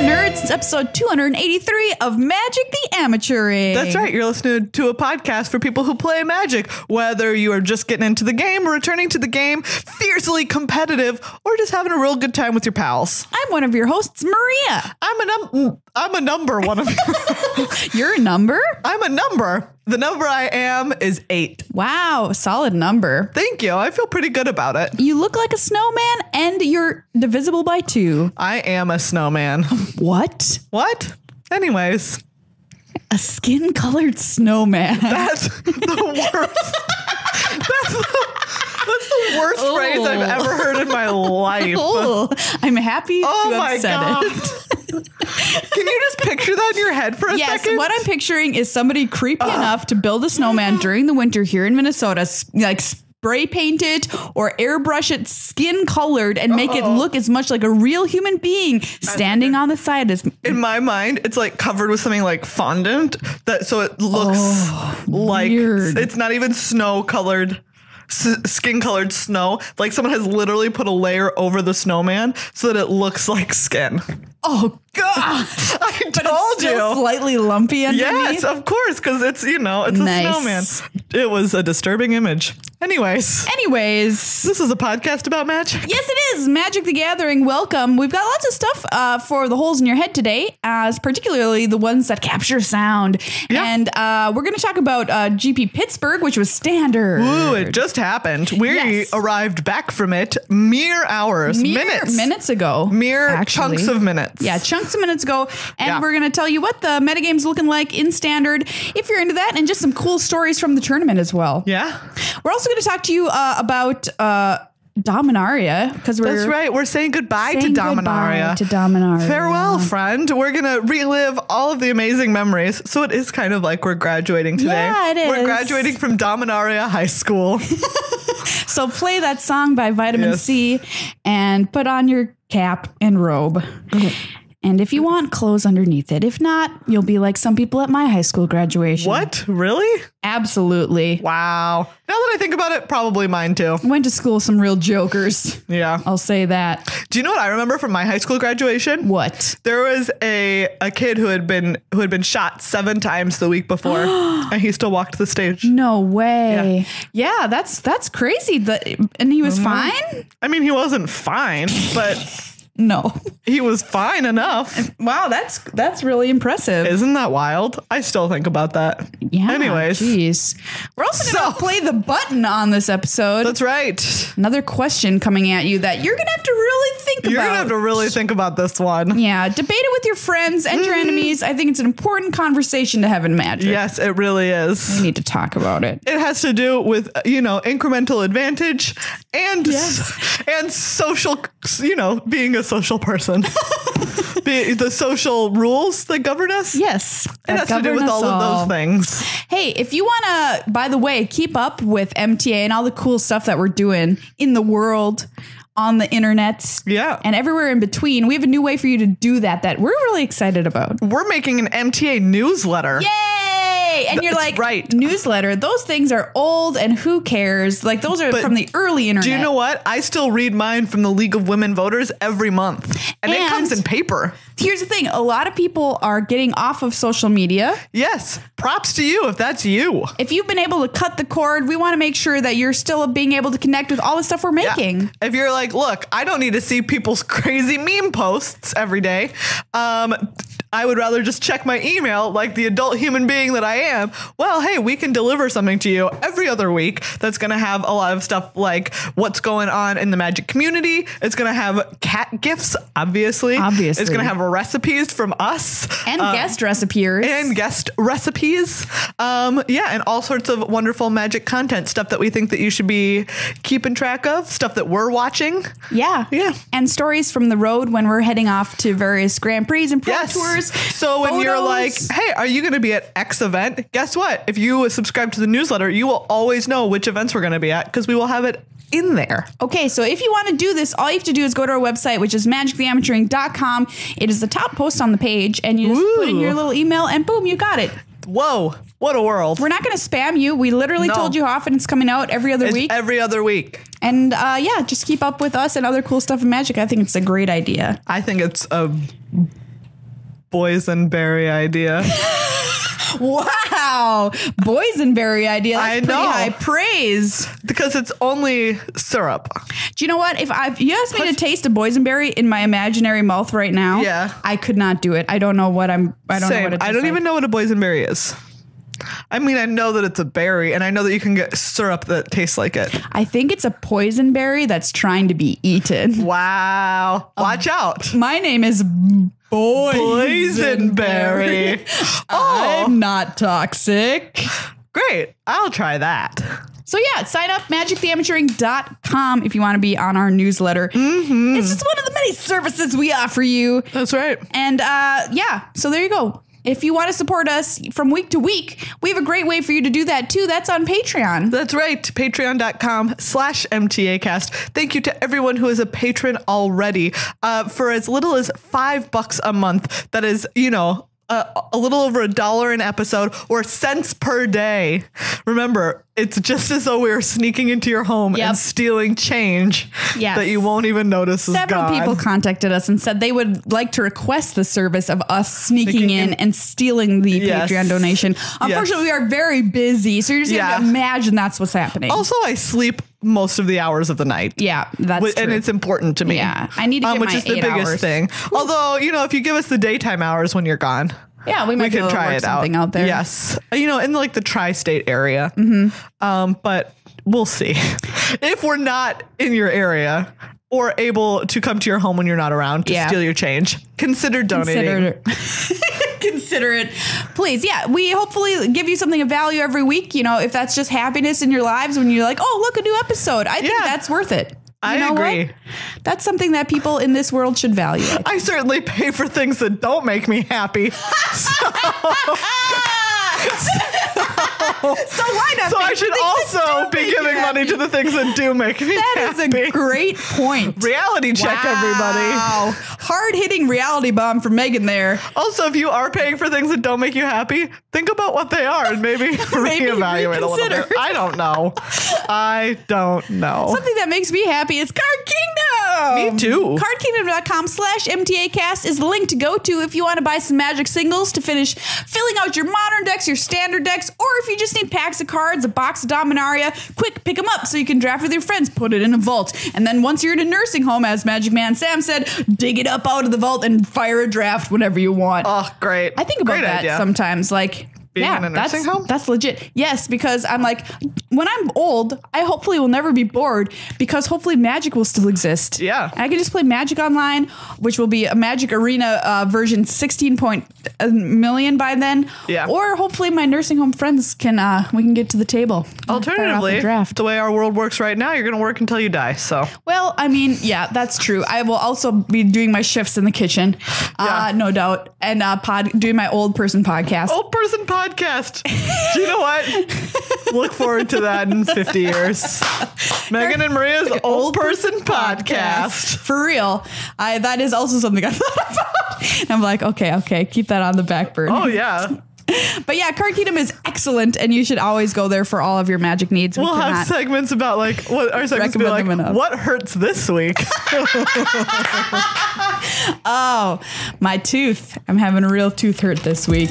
nerds? It's episode 283 of Magic the Amateuring. That's right. You're listening to a podcast for people who play Magic, whether you are just getting into the game, returning to the game, fiercely competitive, or just having a real good time with your pals. I'm one of your hosts, Maria. I'm a number one of you. You're a number? I'm a number. The number I am is 8. Wow, solid number. Thank you. I feel pretty good about it. You look like a snowman and you're divisible by 2. I am a snowman. What? What? Anyways. A skin-colored snowman. That's the worst. That's the worst phrase I've ever heard in my life. Oh, I'm happy to have said God. it. Can you just picture that in your head for a second? Yes, what I'm picturing is somebody creepy enough to build a snowman during the winter here in Minnesota, like spray paint it or airbrush it skin colored and make it look as much like a real human being standing on the side. In my mind, it's like covered with something like fondant, so it looks like weird. It's not even snow colored. Skin colored snow, like someone has literally put a layer over the snowman so that it looks like skin. Oh God! I But told it's still you. slightly lumpy underneath. Yes, of course, because it's a snowman. It was a disturbing image. Anyways, this is a podcast about magic. Yes, it is. Magic the Gathering. Welcome. We've got lots of stuff for the holes in your head today, as particularly the ones that capture sound. Yeah. And we're going to talk about GP Pittsburgh, which was standard. Ooh, it just happened. We arrived back from it mere minutes ago. Chunks of minutes. Yeah, chunks of minutes ago. And we're going to tell you what the metagame's looking like in standard, if you're into that, and just some cool stories from the tournament as well. Yeah. We're also going to talk to you about Dominaria, because that's right. We're saying goodbye to Dominaria. Farewell, friend. We're going to relive all of the amazing memories. So it is kind of like we're graduating today. Yeah, it is. We're graduating from Dominaria High School. So play that song by Vitamin C and put on your cap and robe. And if you want, clothes underneath it. If not, you'll be like some people at my high school graduation. What? Really? Absolutely. Wow. Now that I think about it, probably mine too. Went to school with some real jokers. Yeah. I'll say that. Do you know what I remember from my high school graduation? What? There was a kid who had been shot 7 times the week before, and he still walked the stage. No way. Yeah, that's crazy. And he was fine? I mean, he wasn't fine, but... No. He was fine enough. Wow, that's really impressive. Isn't that wild? I still think about that. Yeah. Anyways. Jeez. We're also going to play the button on this episode. That's right. Another question coming at you that you're going to have to really think about. You're going to have to really think about this one. Yeah. Debate it with your friends and your enemies. I think it's an important conversation to have in Magic. Yes, it really is. We need to talk about it. It has to do with, incremental advantage and social, being a social person. The social rules that govern us. Yes. It has to do with all of those things. Hey, if you want to, by the way, keep up with MTA and all the cool stuff that we're doing in the world, on the internet, and everywhere in between, we have a new way for you to do that we're really excited about. We're making an MTA newsletter. Yay! And you're like, right. Newsletter, those things are old and who cares? Like, those are from the early internet. Do you know what? I still read mine from the League of Women Voters every month. And it comes in paper. Here's the thing. A lot of people are getting off of social media. Yes. Props to you if that's you. If you've been able to cut the cord, we want to make sure that you're still being able to connect with all the stuff we're making. Yeah. If you're like, look, I don't need to see people's crazy meme posts every day. I would rather just check my email like the adult human being that I am. Well, hey, we can deliver something to you every other week that's going to have a lot of stuff like what's going on in the Magic community. It's going to have cat gifts, obviously. It's going to have recipes from us. And guest recipes. And all sorts of wonderful Magic content, stuff that we think that you should be keeping track of, stuff that we're watching. Yeah. And stories from the road when we're heading off to various Grand Prix and Pro Tours. So when you're like, hey, are you going to be at X event? Guess what? If you subscribe to the newsletter, you will always know which events we're going to be at because we will have it in there. Okay, so if you want to do this, all you have to do is go to our website, which is magictheamateuring.com. It is the top post on the page, and you just put in your little email, and boom, you got it. Whoa, what a world. We're not going to spam you. We literally told you how often it's coming out every other week. Every other week. And just keep up with us and other cool stuff in Magic. I think it's a great idea. I think it's a boysenberry idea. Wow. Boysenberry idea. That's I pretty know. high praise. Because it's only syrup. Do you know what? If you asked me to taste a boysenberry in my imaginary mouth right now, Yeah. I could not do it. I don't know what I don't know what it I don't even know what a boysenberry is. I mean, I know that it's a berry, and I know that you can get syrup that tastes like it. I think it's a poison berry that's trying to be eaten. Wow. Watch out. My name is Boysenberry. Oh, I'm not toxic. great. I'll try that. So yeah, sign up magictheamateuring.com if you want to be on our newsletter. Mm-hmm. It's just one of the many services we offer you. That's right. And yeah, so there you go. If you want to support us from week to week, we have a great way for you to do that too. That's on Patreon. That's right. Patreon.com/MTAcast. Thank you to everyone who is a patron already. For as little as $5 a month, that is, a little over $1 an episode or cents per day. Remember, it's just as though we were sneaking into your home and stealing change that you won't even notice is Several gone. people contacted us and said they would like to request the service of us sneaking in and stealing the Patreon donation. Unfortunately, we are very busy, so you're just going to imagine that's what's happening. Also, I sleep most of the hours of the night. Yeah, that's true. And it's important to me. Yeah, I need to get which my is the 8 biggest hours. thing. Although, if you give us the daytime hours when you're gone, yeah, we might could try it something out there. Yes. In like the tri-state area. But we'll see. If we're not in your area or able to come to your home when you're not around to steal your change, consider donating. Consider it. Please. Yeah. We hopefully give you something of value every week. If that's just happiness in your lives when you're like, oh, look, a new episode. I think that's worth it. I agree. What? That's something that people in this world should value. I certainly pay for things that don't make me happy. So why not? So I should also be giving money to the things that do make me happy. That is a great point. Reality check, everybody. Wow. Hard-hitting reality bomb from Meghan there. Also, if you are paying for things that don't make you happy, think about what they are and maybe reevaluate a little bit. I don't know. Something that makes me happy is Card Kingdom. Me too. CardKingdom.com/MTAcast is the link to go to if you want to buy some Magic singles to finish filling out your modern decks, your standard decks, or if you just need packs of cards, a box of Dominaria, quick, pick them up so you can draft with your friends, put it in a vault. And then once you're in a nursing home, as Magic Man Sam said, dig it up out of the vault and fire a draft whenever you want. Oh, great. I think about that sometimes, like... Being in a nursing home? That's legit. Yes, because I'm like, when I'm old, I hopefully will never be bored because hopefully Magic will still exist. Yeah. And I can just play Magic online, which will be a Magic Arena version 16 million by then. Yeah. Or hopefully my nursing home friends we can get to the table. Alternatively, the way our world works right now, you're going to work until you die. So. Well, I mean, yeah, that's true. I will also be doing my shifts in the kitchen, no doubt, and doing my old person podcast. Old person podcast. Do you know what? Look forward to that in 50 years. Meghan and Maria's Old Person Podcast. For real. That is also something I thought about. And I'm like, okay, keep that on the back burner. Oh, yeah. But yeah, Card Kingdom is excellent, and you should always go there for all of your Magic needs. We'll have segments about what our segments be like. What hurts this week? Oh, my tooth. I'm having a real tooth hurt this week.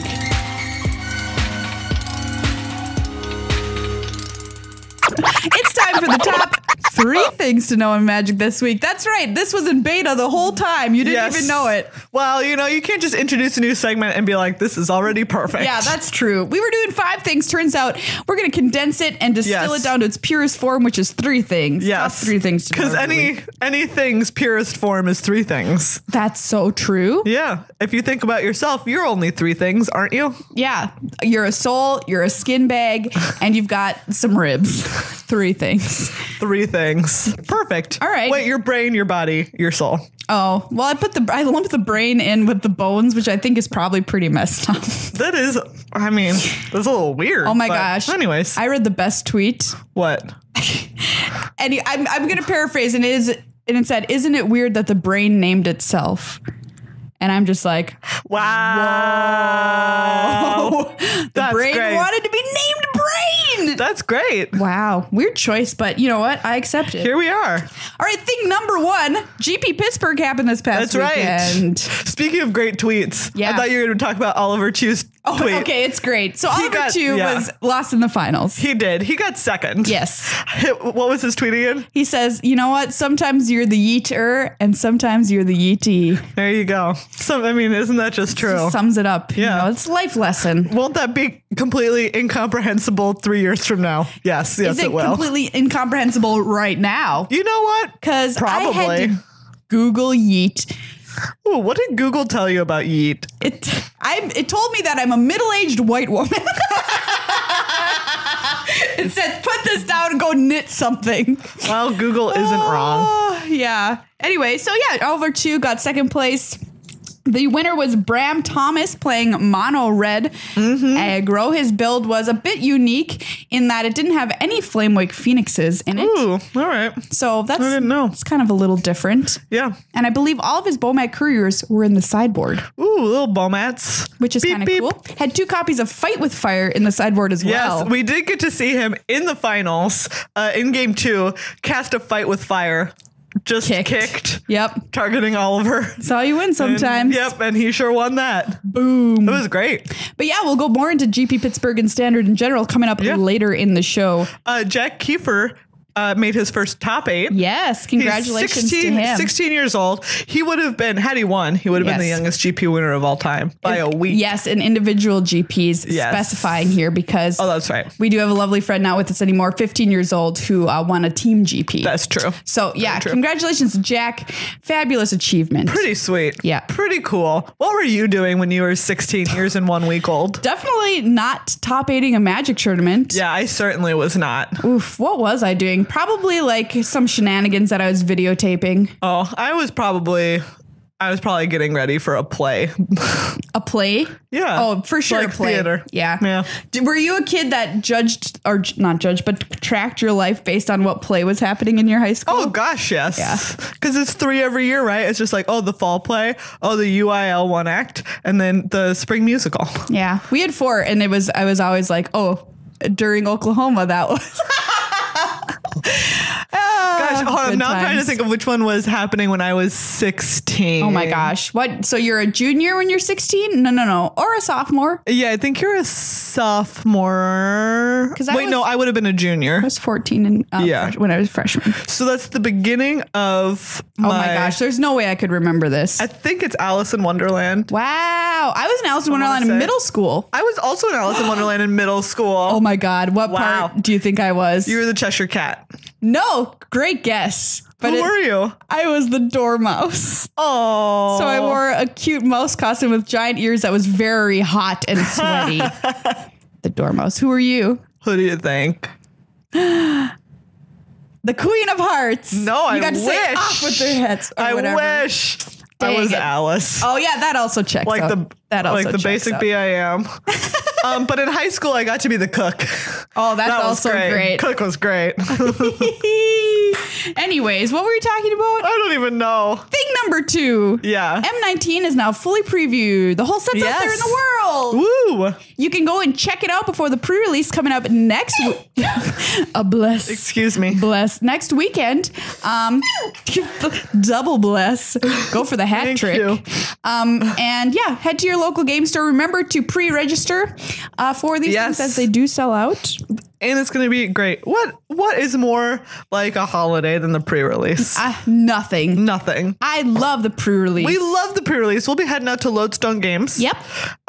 It's time for the top 3 things to know in Magic this week. That's right. This was in beta the whole time. You didn't even know it. Well, you can't just introduce a new segment and be like, this is already perfect. Yeah, that's true. We were doing 5 things. Turns out we're going to condense it and distill it down to its purest form, which is 3 things. Yes. Top 3 things to know. Because any thing's purest form is 3 things. That's so true. Yeah. If you think about yourself, you're only 3 things, aren't you? Yeah. You're a soul, you're a skin bag, and you've got some ribs. 3 things. 3 things. Perfect. All right. Wait, your brain, your body, your soul. Oh, well, I lumped the brain in with the bones, which I think is probably pretty messed up. That is, that's a little weird. Oh my gosh. Anyways. I read the best tweet. What? And I'm going to paraphrase, and it said, "Isn't it weird that the brain named itself?" And I'm just like, wow. whoa. The brain wanted to be named brain. brain. That's great. Wow. Weird choice, but you know what? I accept it. Here we are. All right, thing number 1, GP Pittsburgh happened this past weekend. Right. Speaking of great tweets, Yeah. I thought you were going to talk about Oliver Chu's tweet. Okay, it's great. So Oliver Chu was lost in the finals. He did. He got second. Yes. What was his tweet again? He says, you know what? Sometimes you're the yeeter and sometimes you're the yeetee. There you go. Isn't that just true? Sums it up. Yeah. You know, it's a life lesson. Won't that be completely incomprehensible 3 years from now? Yes, Is it will. completely incomprehensible right now? You know what? Because I Probably. had to Google yeet. Ooh, what did Google tell you about yeet? It told me that I'm a middle-aged white woman. It said, put this down and go knit something. Well, Google isn't wrong. Yeah. Anyway, so yeah, Oliver Chu got second place. The winner was Bram Thomas playing mono red aggro. His build was a bit unique in that it didn't have any Flamewake Phoenixes in it. Ooh, all right. So that's, I didn't know. It's kind of a little different. Yeah. And I believe all of his Bomat couriers were in the sideboard. Ooh, little Bomats. Which is kind of cool. Had 2 copies of Fight with Fire in the sideboard as well. Yes, we did get to see him in the finals, in game 2, cast a Fight with Fire. Just kicked. Yep. Targeting Oliver. That's how you win sometimes. And he sure won that. Boom. It was great. But yeah, we'll go more into GP Pittsburgh and Standard in general coming up later in the show. Jack Kiefer made his first top 8. Yes, congratulations He's to him. 16 years old. He would have been, had he won, he would have been the youngest GP winner of all time by a week. Yes, and individual GPs specifying here because that's right. We do have a lovely friend not with us anymore, 15 years old, who won a team GP. That's true. So yeah, congratulations, Jack. Fabulous achievement. Pretty sweet. Yeah. Pretty cool. What were you doing when you were 16 years and 1 week old? Definitely not top 8ing a Magic tournament. Yeah, I certainly was not. Oof, what was I doing? Probably like some shenanigans that I was videotaping. Oh, I was probably getting ready for a play. A play? Yeah. Oh, for sure. Like a play. Theater. Yeah. Were you a kid that judged, or not judged, but tracked your life based on what play was happening in your high school? Oh gosh, yes. Yeah. Because it's 3 every year, right? It's just like, the fall play, the UIL 1 act, and then the spring musical. Yeah. We had 4, and I was always like, during Oklahoma, that was. Gosh, hold on. Now I'm trying to think of which one was happening when I was 16. Oh my gosh. What? So you're a junior when you're 16? No. Or a sophomore? Yeah, I think you're a sophomore. I would have been a junior. I was 14 when I was a freshman. So that's the beginning of Oh my gosh. There's no way I could remember this. I think it's Alice in Wonderland. Wow. I was in Alice in Wonderland in middle school. I was also in Alice in Wonderland in middle school. Oh my God. What part do you think I was? You were the Cheshire Cat. No. Great guess. But Who were you? I was the Dormouse. Oh. So I wore a cute mouse costume with giant ears that was very hot and sweaty. The Dormouse. Who are you? Who do you think? The Queen of Hearts. No, you got to say off with their heads. Or whatever. Wish. I was Alice. Oh yeah, that also checks. Like out. the basic BIM. But in high school, I got to be the cook. Oh, that's that also great. Cook was great. Anyways, what were we talking about? I don't even know. Thing number 2. Yeah. M19 is now fully previewed. The whole set's out there in the world. Woo. You can go and check it out before the pre-release coming up next week. Excuse me. Bless. Next weekend. Double bless. Go for the hat trick. You. And yeah, head to your local game store. Remember to pre-register for these things as they do sell out. And it's going to be great. What is more like a holiday than the pre-release? Nothing. Nothing. I love the pre-release. We love the pre-release. We'll be heading out to Lodestone Games. Yep.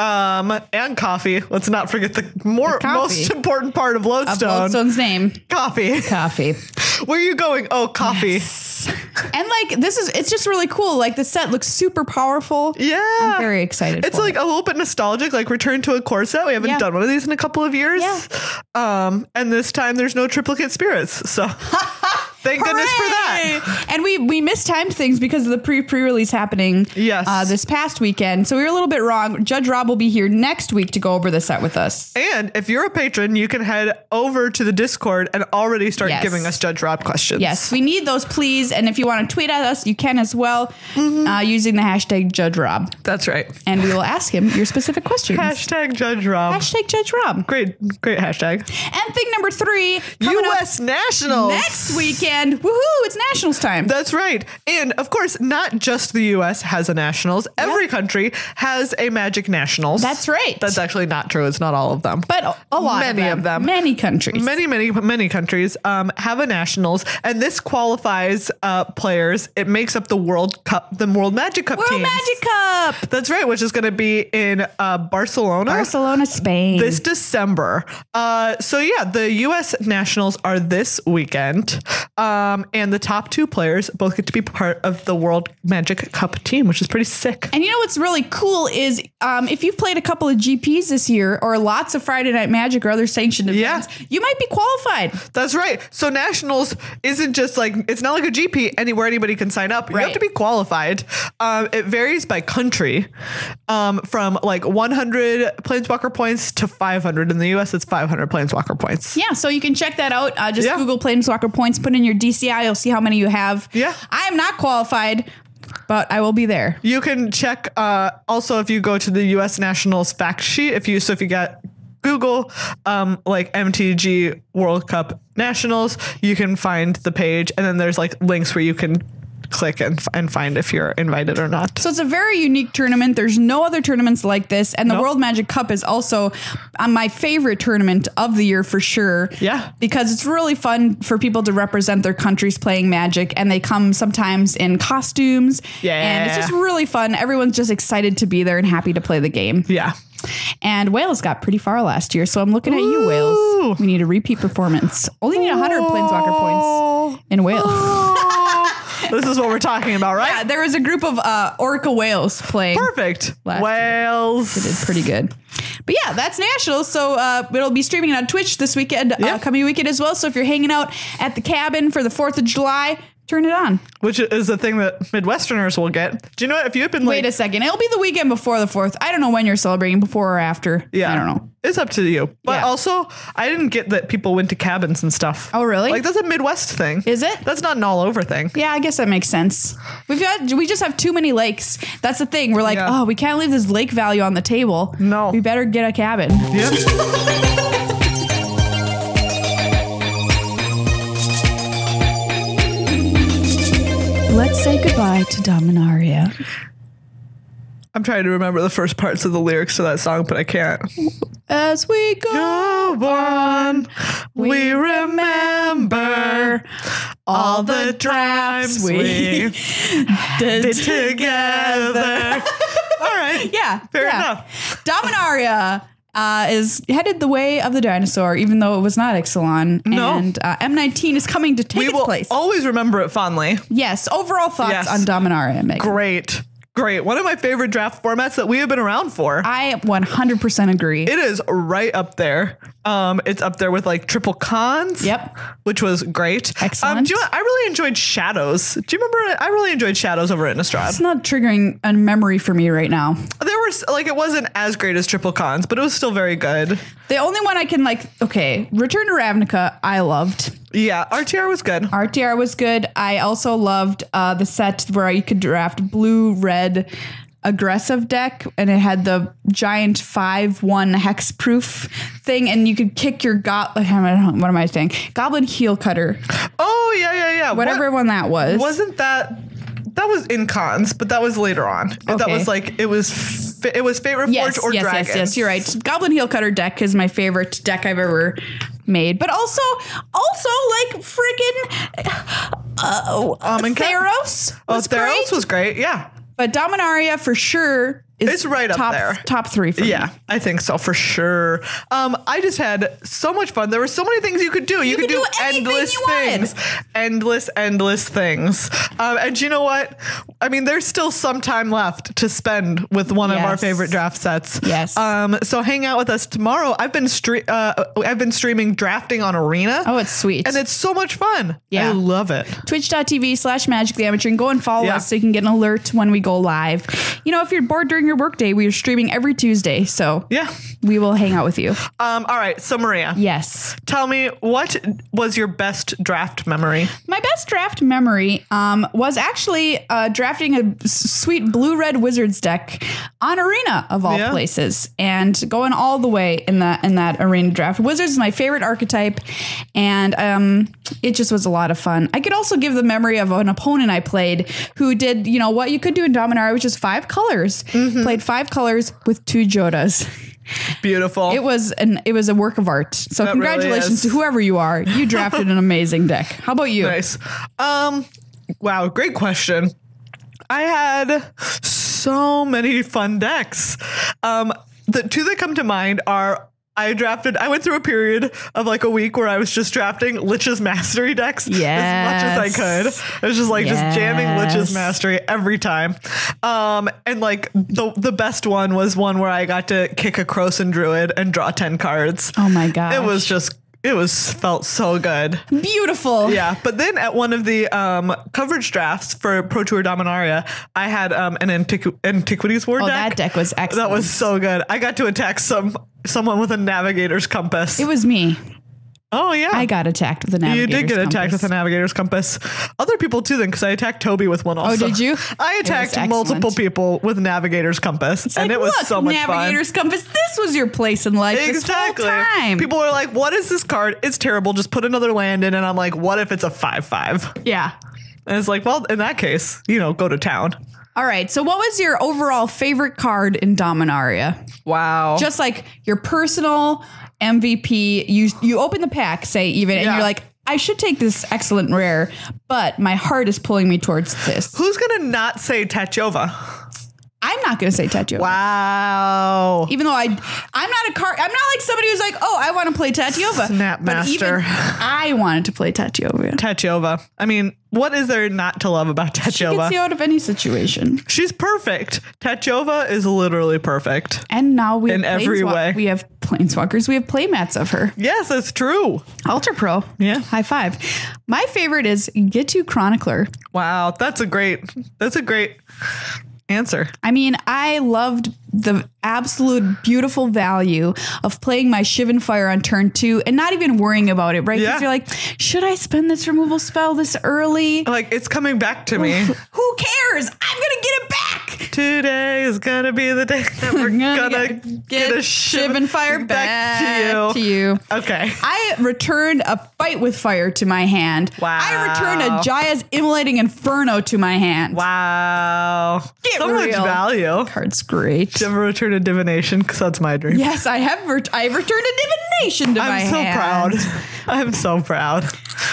And coffee. Let's not forget the most important part of Lodestone. Lodestone's name. Coffee. Where are you going? Oh, coffee. Yes. And like it's just really cool. Like the set looks super powerful. Yeah. I'm very excited. It's like a little bit nostalgic, like Return to a Core set. We haven't done one of these in a couple of years. Yeah. And this time there's no triplicate spirits. So Thank goodness for that. And we mistimed things because of the pre-release happening this past weekend. So we were a little bit wrong. Judge Rob will be here next week to go over the set with us. And if you're a patron, you can head over to the Discord and already start giving us Judge Rob questions. Yes, we need those, please. And if you want to tweet at us, you can as well using the hashtag Judge Rob. That's right. And we will ask him your specific questions. Hashtag Judge Rob. Hashtag Judge Rob. Great hashtag. And thing number 3, U.S. Nationals. Next weekend. Woohoo, it's Nationals time. That's right. And of course, not just the U.S. has a Nationals. Every country has a Magic Nationals. That's right. That's actually not true. It's not all of them. But a lot of them. Many countries. Many countries have a Nationals. And this qualifies players. It makes up the World Cup, the World Magic Cup teams. World Magic Cup. That's right, which is going to be in Barcelona, Spain. this December. So yeah, the U.S. Nationals are this weekend. And the top 2 players both get to be part of the World Magic Cup team, which is pretty sick. And you know what's really cool is if you've played a couple of GPs this year or lots of Friday Night Magic or other sanctioned events, you might be qualified. That's right. So Nationals isn't just like, it's not like a GP anywhere anybody can sign up. You have to be qualified. It varies by country from like 100 Planeswalker points to 500. In the US, it's 500 Planeswalker points. Yeah, so you can check that out. Just Google Planeswalker points, put in your DCI, you'll see how many you have. Yeah. I am not qualified, but I will be there. You can check also if you go to the US Nationals fact sheet, if you get Google like MTG World Cup Nationals, you can find the page, and then there's like links where you can click and find if you're invited or not. So it's a very unique tournament. There's no other tournaments like this. And the World Magic Cup is also my favorite tournament of the year for sure. Yeah. Because it's really fun for people to represent their countries playing Magic, and they come sometimes in costumes. Yeah. And it's just really fun. Everyone's just excited to be there and happy to play the game. Yeah. And Wales got pretty far last year, so I'm looking at you, Wales. We need a repeat performance. Only need 100 Planeswalker points in Wales. This is what we're talking about, right? Yeah, there was a group of Orca whales playing. Perfect. Wales. They did pretty good. But yeah, that's Nationals. So it'll be streaming on Twitch this weekend, coming weekend as well. So if you're hanging out at the cabin for the 4th of July, turn it on. Which is the thing that Midwesterners will get. Do you know what? If you had been Wait a second. It'll be the weekend before the 4th. I don't know when you're celebrating, before or after. Yeah. I don't know. It's up to you. But also, I didn't get that people went to cabins and stuff. Oh, really? Like, that's a Midwest thing. Is it? That's not an all over thing. Yeah, I guess that makes sense. We just have too many lakes. That's the thing. We're like, oh, we can't leave this lake value on the table. No. We better get a cabin. Yep. Let's say goodbye to Dominaria. I'm trying to remember the first parts of the lyrics to that song, but I can't. As we go on, we remember all the drives we did together. All right. Yeah. Fair enough. Dominaria is headed the way of the dinosaur, even though it was not Ixalan. No. And M19 is coming to take its place. Always remember it fondly. Yes. Overall thoughts on Dominaria, Meghan. Great. One of my favorite draft formats that we have been around for. I 100% agree. It is right up there. It's up there with like triple cons. Yep. Which was great. Excellent. Do you know what? I really enjoyed Shadows. Do you remember? I really enjoyed Shadows over at Innistrad. It's not triggering a memory for me right now. There was it wasn't as great as triple cons, but it was still very good. The only one I can Return to Ravnica, I loved. Yeah, RTR was good. RTR was good. I also loved the set where you could draft blue-red aggressive deck, and it had the giant 5/1 hexproof thing, and you could kick your what am I saying? Goblin Heel Cutter. Oh yeah. Whatever one that was. Wasn't that was in cons, but that was later on. Okay. That was it was Favorite Forge or Dragons. Yes, you're right. Goblin Heel Cutter deck is my favorite deck I've ever made, but also like friggin' Theros. Theros was great. Yeah. But Dominaria for sure It's right up there. Top 3 for me. Yeah, I think so for sure. I just had so much fun. There were so many things you could do. You could do endless things. Endless things. And you know what? I mean, there's still some time left to spend with one of our favorite draft sets. Yes. So hang out with us tomorrow. I've been streaming drafting on Arena. Oh, it's sweet. And it's so much fun. Yeah. I love it. Twitch.tv/magictheamateur, and go and follow us so you can get an alert when we go live. You know, if you're bored during your workday, we are streaming every Tuesday. So we will hang out with you. All right. So Maria. Yes. Tell me, what was your best draft memory? My best draft memory was actually drafting a sweet blue-red Wizards deck on Arena of all places, and going all the way in that Arena draft. Wizards is my favorite archetype, and it just was a lot of fun. I could also give the memory of an opponent I played who did, you know, what you could do in Dominaria, which is 5 colors. Played 5 colors with 2 Jodas. Beautiful. It was a work of art. So that congratulations to whoever you are. You drafted an amazing deck. How about you? Nice. Wow, great question. I had so many fun decks. The 2 that come to mind are I went through a period of like a week where I was just drafting Lich's Mastery decks as much as I could. It was just like just jamming Lich's Mastery every time. And like the best one was one where I got to kick a Krosan Druid and draw 10 cards. Oh my gosh. It felt so good. Beautiful. Yeah. But then at one of the coverage drafts for Pro Tour Dominaria, I had an Antiquities War deck. That deck was excellent. That was so good. I got to attack someone with a Navigator's Compass. It was me. Oh, yeah. I got attacked with a Navigator's Compass. You did get attacked with a Navigator's Compass. Other people too, then, because I attacked Toby with one also. Oh, did you? I attacked multiple people with Navigator's Compass, and it was so much fun. Navigator's Compass, this was your place in life this whole time. People are like, what is this card? It's terrible. Just put another land in. And I'm like, what if it's a 5/5? Yeah. And it's like, well, in that case, go to town. All right. So what was your overall favorite card in Dominaria? Wow. Just like your personal MVP. You open the pack, and you're like, I should take this excellent rare, but my heart is pulling me towards this. Who's going to not say Tachova? I'm not going to say Tachova. Wow. Even though I'm not like somebody who's like, oh, I want to play Tachova. Snapmaster. But even I wanted to play Tachova. Tachova. I mean, what is there not to love about Tachova? She gets you out of any situation. She's perfect. Tachova is literally perfect. And now we in every way. We have planeswalkers. We have playmats of her. Yes, that's true. UltraPro. Yeah. High five. My favorite is Gitu Chronicler. Wow, that's a great answer. I mean, I loved the absolute beautiful value of playing my Shivan Fire on turn 2 and not even worrying about it, right? Because you're like, should I spend this removal spell this early? Like, it's coming back to me. Who cares? I'm going to get it back. Today is going to be the day that we're going to get a Shivan Fire back to you. Okay. I returned a Fight with Fire to my hand. Wow. I returned a Jaya's Immolating Inferno to my hand. Wow. Get so real. Much value. Card's great. Did you ever return a Divination? Because that's my dream. Yes, I have. I returned a Divination to my hand. I'm so proud. I'm so proud.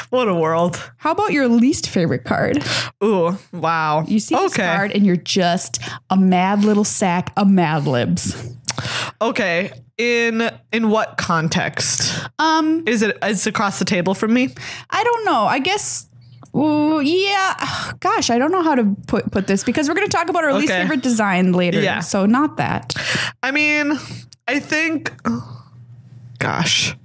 What a world. How about your least favorite card? Ooh, wow. You see this card and you're just a mad little sack of Mad Libs. Okay. In what context? Is it across the table from me? I don't know. I guess. Ooh, yeah. Gosh, I don't know how to put this because we're going to talk about our least favorite design later. Yeah. So not that. I mean, I think. Gosh.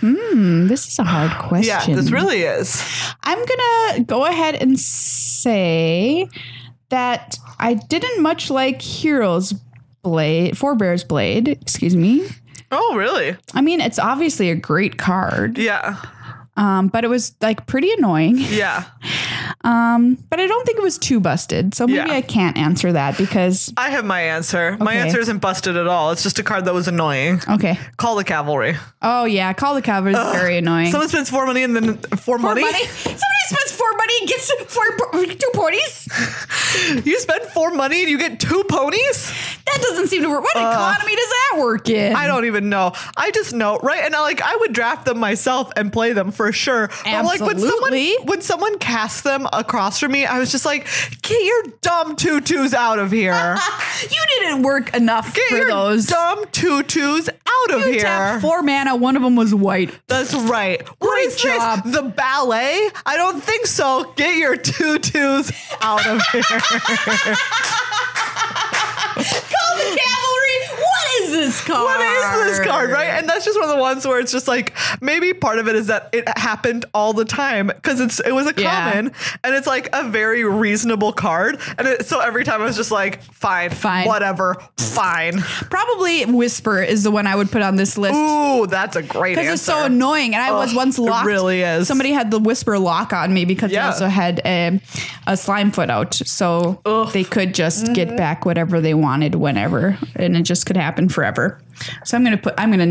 This is a hard question. Yeah, this really is. I'm going to go ahead and say that I didn't much like Hero's Blade, Forebear's Blade, excuse me. Oh, really? I mean, it's obviously a great card. Yeah. But it was like pretty annoying. Yeah. But I don't think it was too busted. So maybe I can't answer that because I have my answer. My answer isn't busted at all. It's just a card that was annoying. Okay. Call the Cavalry. Oh yeah. Call the Cavalry is very annoying. Someone spends 4 money and then 4 money. Somebody spends 4 money and gets 2 ponies. You spend 4 money and you get 2 ponies? That doesn't seem to work. What economy does that work in? I don't even know. I just know, right? And I would draft them myself and play them for sure. Absolutely. But when someone cast them across from me, I was just like, get your dumb tutus out of here. You didn't work enough Get for your those. dumb tutus out of You here. tapped 4 mana. One of them was white. That's right. What Great is job. this? The ballet? I don't think so. Get your tutus out of here. Call the cavalry. What is this card? What is this card, right? And that's just one of the ones where it's just like, maybe part of it is that it happened all the time because it was a common and it's like a very reasonable card. And so every time I was just like, fine, whatever, fine. Probably Whisper is the one I would put on this list. Ooh, that's a great answer. Because it's so annoying. And I was once locked. It really is. Somebody had the Whisper lock on me because they also had a slime foot out. So they could just get back whatever they wanted whenever. And it just could happen forever. So I'm going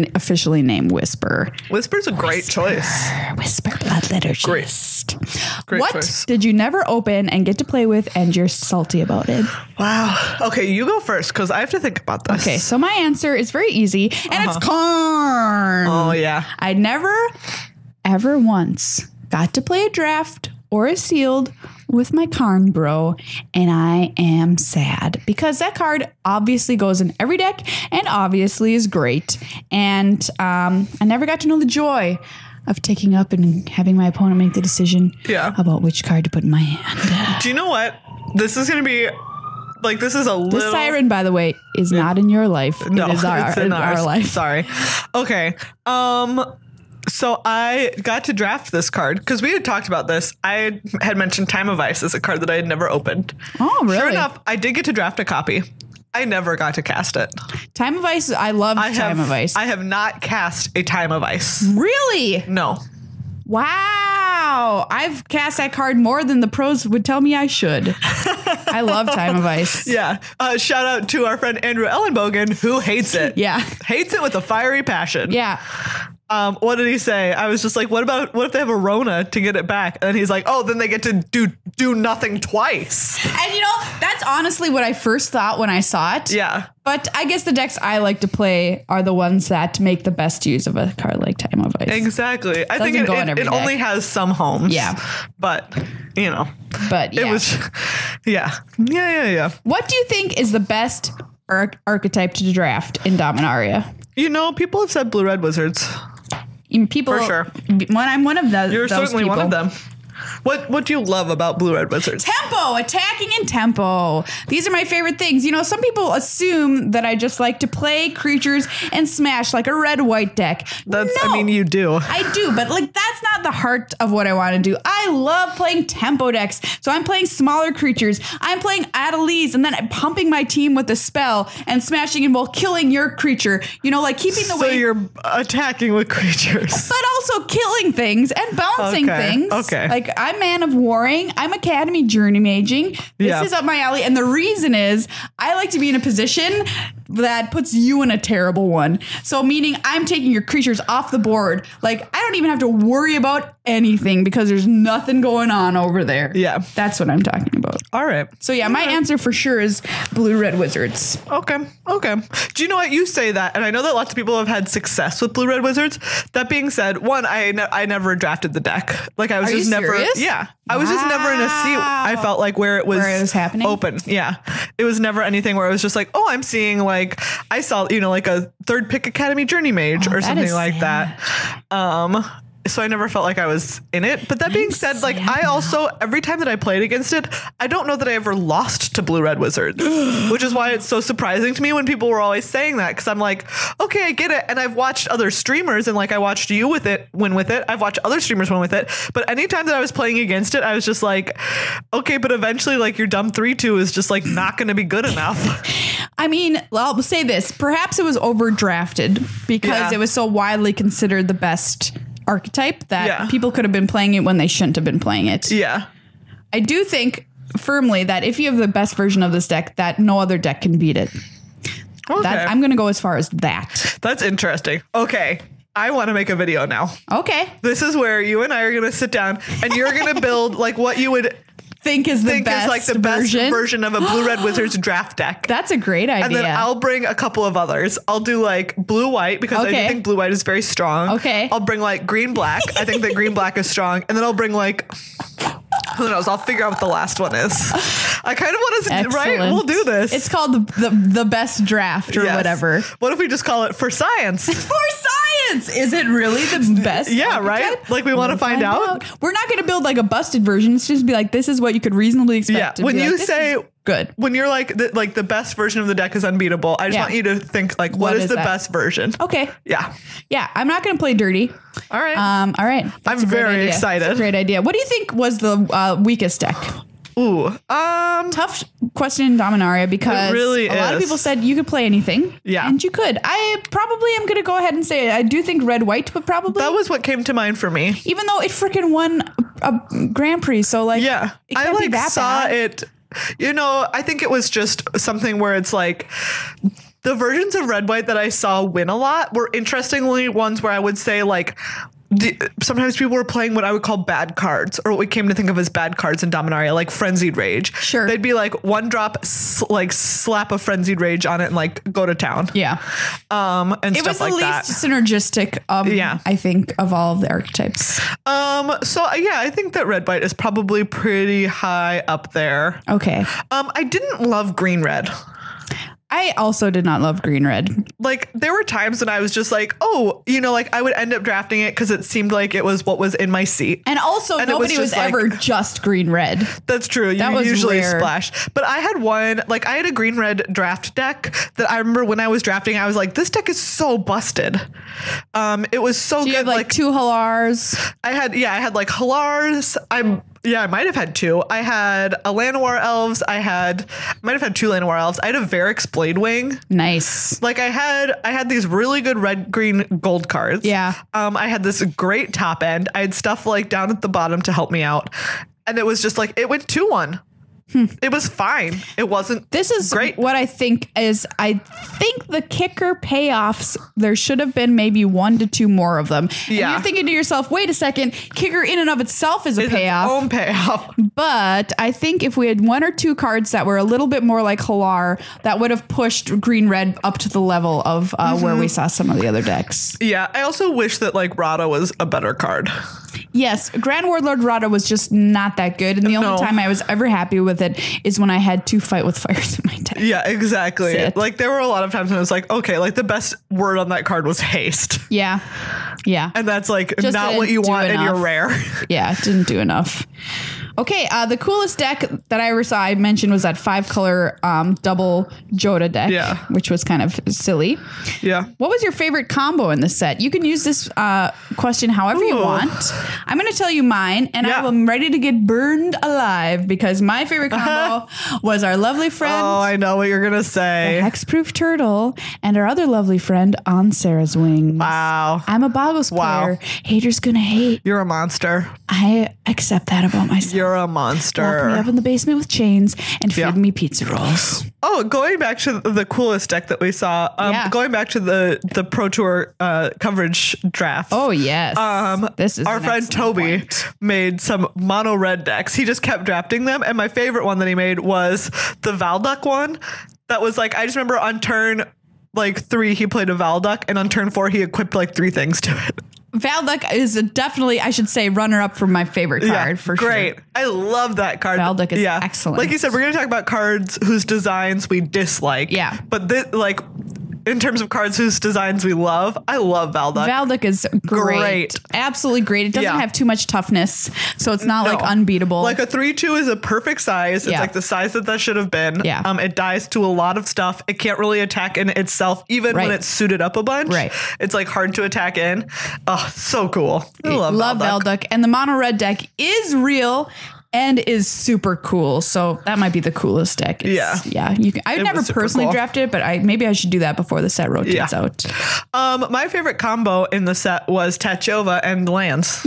to officially name Whisper. Whisper's a great choice. Whisper Bloodletter's. Great What choice. did you never open and get to play with and you're salty about it? Wow. Okay, you go first because I have to think about this. Okay, so my answer is very easy and it's Karn. Oh, yeah. I never, ever once got to play a draft or a sealed with my Karn bro, and I am sad because that card obviously goes in every deck and obviously is great. And I never got to know the joy of taking up and having my opponent make the decision about which card to put in my hand. Do you know what? This is going to be like, this is a little... The siren, by the way, is not in your life. No, it is it's in our life. Sorry. Okay. So I got to draft this card because we had talked about this. I had mentioned Time of Ice as a card that I had never opened. Oh, really? Sure enough, I did get to draft a copy. I never got to cast it. Time of Ice, I love Time of Ice. I have not cast a Time of Ice. Really? No. Wow. I've cast that card more than the pros would tell me I should. I love Time of Ice. Yeah. Shout out to our friend Andrew Ellenbogen, who hates it. Yeah. Hates it with a fiery passion. Yeah. What did he say? I was just like, what if they have a Rona to get it back? And he's like, oh, then they get to do nothing twice. And that's honestly what I first thought when I saw it. Yeah. But I guess the decks I like to play are the ones that make the best use of a card like Time of Ice. Exactly. I think it only has some homes. Yeah. But, But yeah. It was, yeah. Yeah. What do you think is the best archetype to draft in Dominaria? People have said Blue-Red Wizards. People, for sure. When I'm one of those, you're certainly people. one of them. What do you love about Blue-Red Wizards? Tempo, attacking and tempo. These are my favorite things. Some people assume that I just like to play creatures and smash like a red-white deck. You do. I do, but that's not the heart of what I want to do. I love playing tempo decks. So I'm playing smaller creatures. I'm playing Adeliz and then I'm pumping my team with a spell and smashing and while killing your creature. Keeping the way. So you're attacking with creatures. But also killing things and bouncing things. Okay. I'm Man of Warring. I'm Academy Journey Maging. This is up my alley. And the reason is I like to be in a position that puts you in a terrible one. So meaning I'm taking your creatures off the board. I don't even have to worry about anything because there's nothing going on over there. Yeah. That's what I'm talking about. All right. So yeah, my answer for sure is Blue-Red Wizards. Okay. Do you know what? You say that, and I know that lots of people have had success with Blue-Red Wizards. That being said, one, I never drafted the deck. I was just never. Serious? Yeah. I was just never in a seat. I felt like where it was happening open. Yeah. It was never anything where I was just like, oh, I'm seeing I saw, a third pick Academy Journey Mage or something like that. So I never felt like I was in it. But that being said, I also, every time that I played against it, I don't know that I ever lost to Blue-Red Wizards, which is why it's so surprising to me when people were always saying that. Because I'm like, okay, I get it. And I've watched other streamers and I watched you win with it. I've watched other streamers win with it. But anytime that I was playing against it, I was just like, okay, but eventually your dumb 3/2 is just not going to be good enough. I'll say this. Perhaps it was overdrafted because it was so widely considered the best archetype that people could have been playing it when they shouldn't have been playing it. Yeah. I do think firmly that if you have the best version of this deck, that no other deck can beat it. Okay. I'm going to go as far as that. That's interesting. Okay. I want to make a video now. Okay. This is where you and I are going to sit down and you're going to build what you would think is the best like the best version of a Blue-Red Wizards draft deck. That's a great idea. And then I'll bring a couple of others. I'll do like blue-white because I do think blue-white is very strong. Okay. I'll bring like green-black. I think that green-black is strong. And then I'll bring like, who knows? I'll figure out what the last one is. I kind of want us to, right? We'll do this. It's called the best draft or whatever. What if we just call it For Science? For Science! Is it really the best? Yeah, right? Like we want to find out. We're not going to build like a busted version. It's just be like, this is what you could reasonably expect. Yeah. When you say good, when you're like the best version of the deck is unbeatable, I just want you to think like, what is the best version? Okay. Yeah. Yeah. I'm not going to play dirty. All right. All right. I'm very excited. That's a great idea. What do you think was the weakest deck? Ooh. Tough question in Dominaria because a lot of people said you could play anything. Yeah. And you could. I probably am going to go ahead and say I do think red-white, but probably. That was what came to mind for me. Even though it freaking won a Grand Prix. So like, yeah, I like saw it. You know, I think it was just something where it's like the versions of red-white that I saw win a lot were interestingly ones where I would say like, sometimes people were playing what I would call bad cards, or what we came to think of as bad cards in Dominaria, like Frenzied Rage. Sure. They'd be like one drop, like slap a Frenzied Rage on it and like go to town. Yeah. And stuff like that. It was the least synergistic, I think, of all of the archetypes. So yeah, I think that red-white is probably pretty high up there. Okay. I didn't love green-red. I also did not love green-red. Like there were times when I was just like, oh, you know, like I would end up drafting it because it seemed like it was what was in my seat. And also nobody was ever just green-red. That's true. That you was usually rare. splash. But I had one, like I had a green-red draft deck that I remember when I was drafting, I was like, this deck is so busted. It was so good. You had like two Halars. I had like Halars. I might have had two. I had a Llanowar Elves. I might have had two Llanowar Elves. I had a Varix Bladewing. Nice. Like I had these really good red, green, gold cards. Yeah. I had this great top end. I had stuff like down at the bottom to help me out. And it was just like, it went 2-1. It was fine. It wasn't This is great. What I think is, I think the kicker payoffs, there should have been maybe 1 to 2 more of them. And you're thinking to yourself, wait a second, kicker in and of itself is a payoff. Its own payoff. But I think if we had 1 or 2 cards that were a little bit more like Halar, that would have pushed green-red up to the level of where we saw some of the other decks. Yeah. I also wish that like Rada was a better card. Yes. Grand Warlord Rada was just not that good. And the only time I was ever happy with it is when I had 2 Fight with Fires in my deck. Yeah, exactly. Like there were a lot of times when it was like, okay, like the best word on that card was haste. Yeah. Yeah. And that's like just not what you want in your rare. Yeah, it didn't do enough. Okay, the coolest deck that I ever saw, I mentioned, was that 5-color double Joda deck, which was kind of silly. Yeah. What was your favorite combo in the set? You can use this question however you want. I'm going to tell you mine, and I am ready to get burned alive because my favorite combo was our lovely friend. Oh, I know what you're going to say. The Hexproof Turtle and our other lovely friend on Sarah's Wings. Wow. I'm a Boggles player. Haters gonna hate. You're a monster. I accept that about myself. You're a monster. Lock me up in the basement with chains and feed me pizza rolls. Oh, going back to the coolest deck that we saw, going back to the Pro Tour coverage draft. Oh, yes. This is our friend Toby made some mono red decks. He just kept drafting them. And my favorite one that he made was the Valduck one. That was like, I just remember on turn like 3, he played a Valduck, and on turn 4, he equipped like 3 things to it. Valduck is definitely, I should say, runner-up for my favorite card, for sure. Great. I love that card. Valduck is excellent. Like you said, we're going to talk about cards whose designs we dislike. Yeah. But in terms of cards whose designs we love, I love Valduck. Valduck is great. Absolutely great. It doesn't have too much toughness, so it's not like unbeatable. Like a 3/2 is a perfect size. It's like the size that should have been. Yeah. It dies to a lot of stuff. It can't really attack in itself, even when it's suited up a bunch. Right. It's like hard to attack in. Oh, so cool. I love Valduck. And the mono red deck is real and is super cool. So that might be the coolest deck. Yeah. I would never personally draft it, but maybe I should do that before the set rotates out. My favorite combo in the set was Tachova and lands.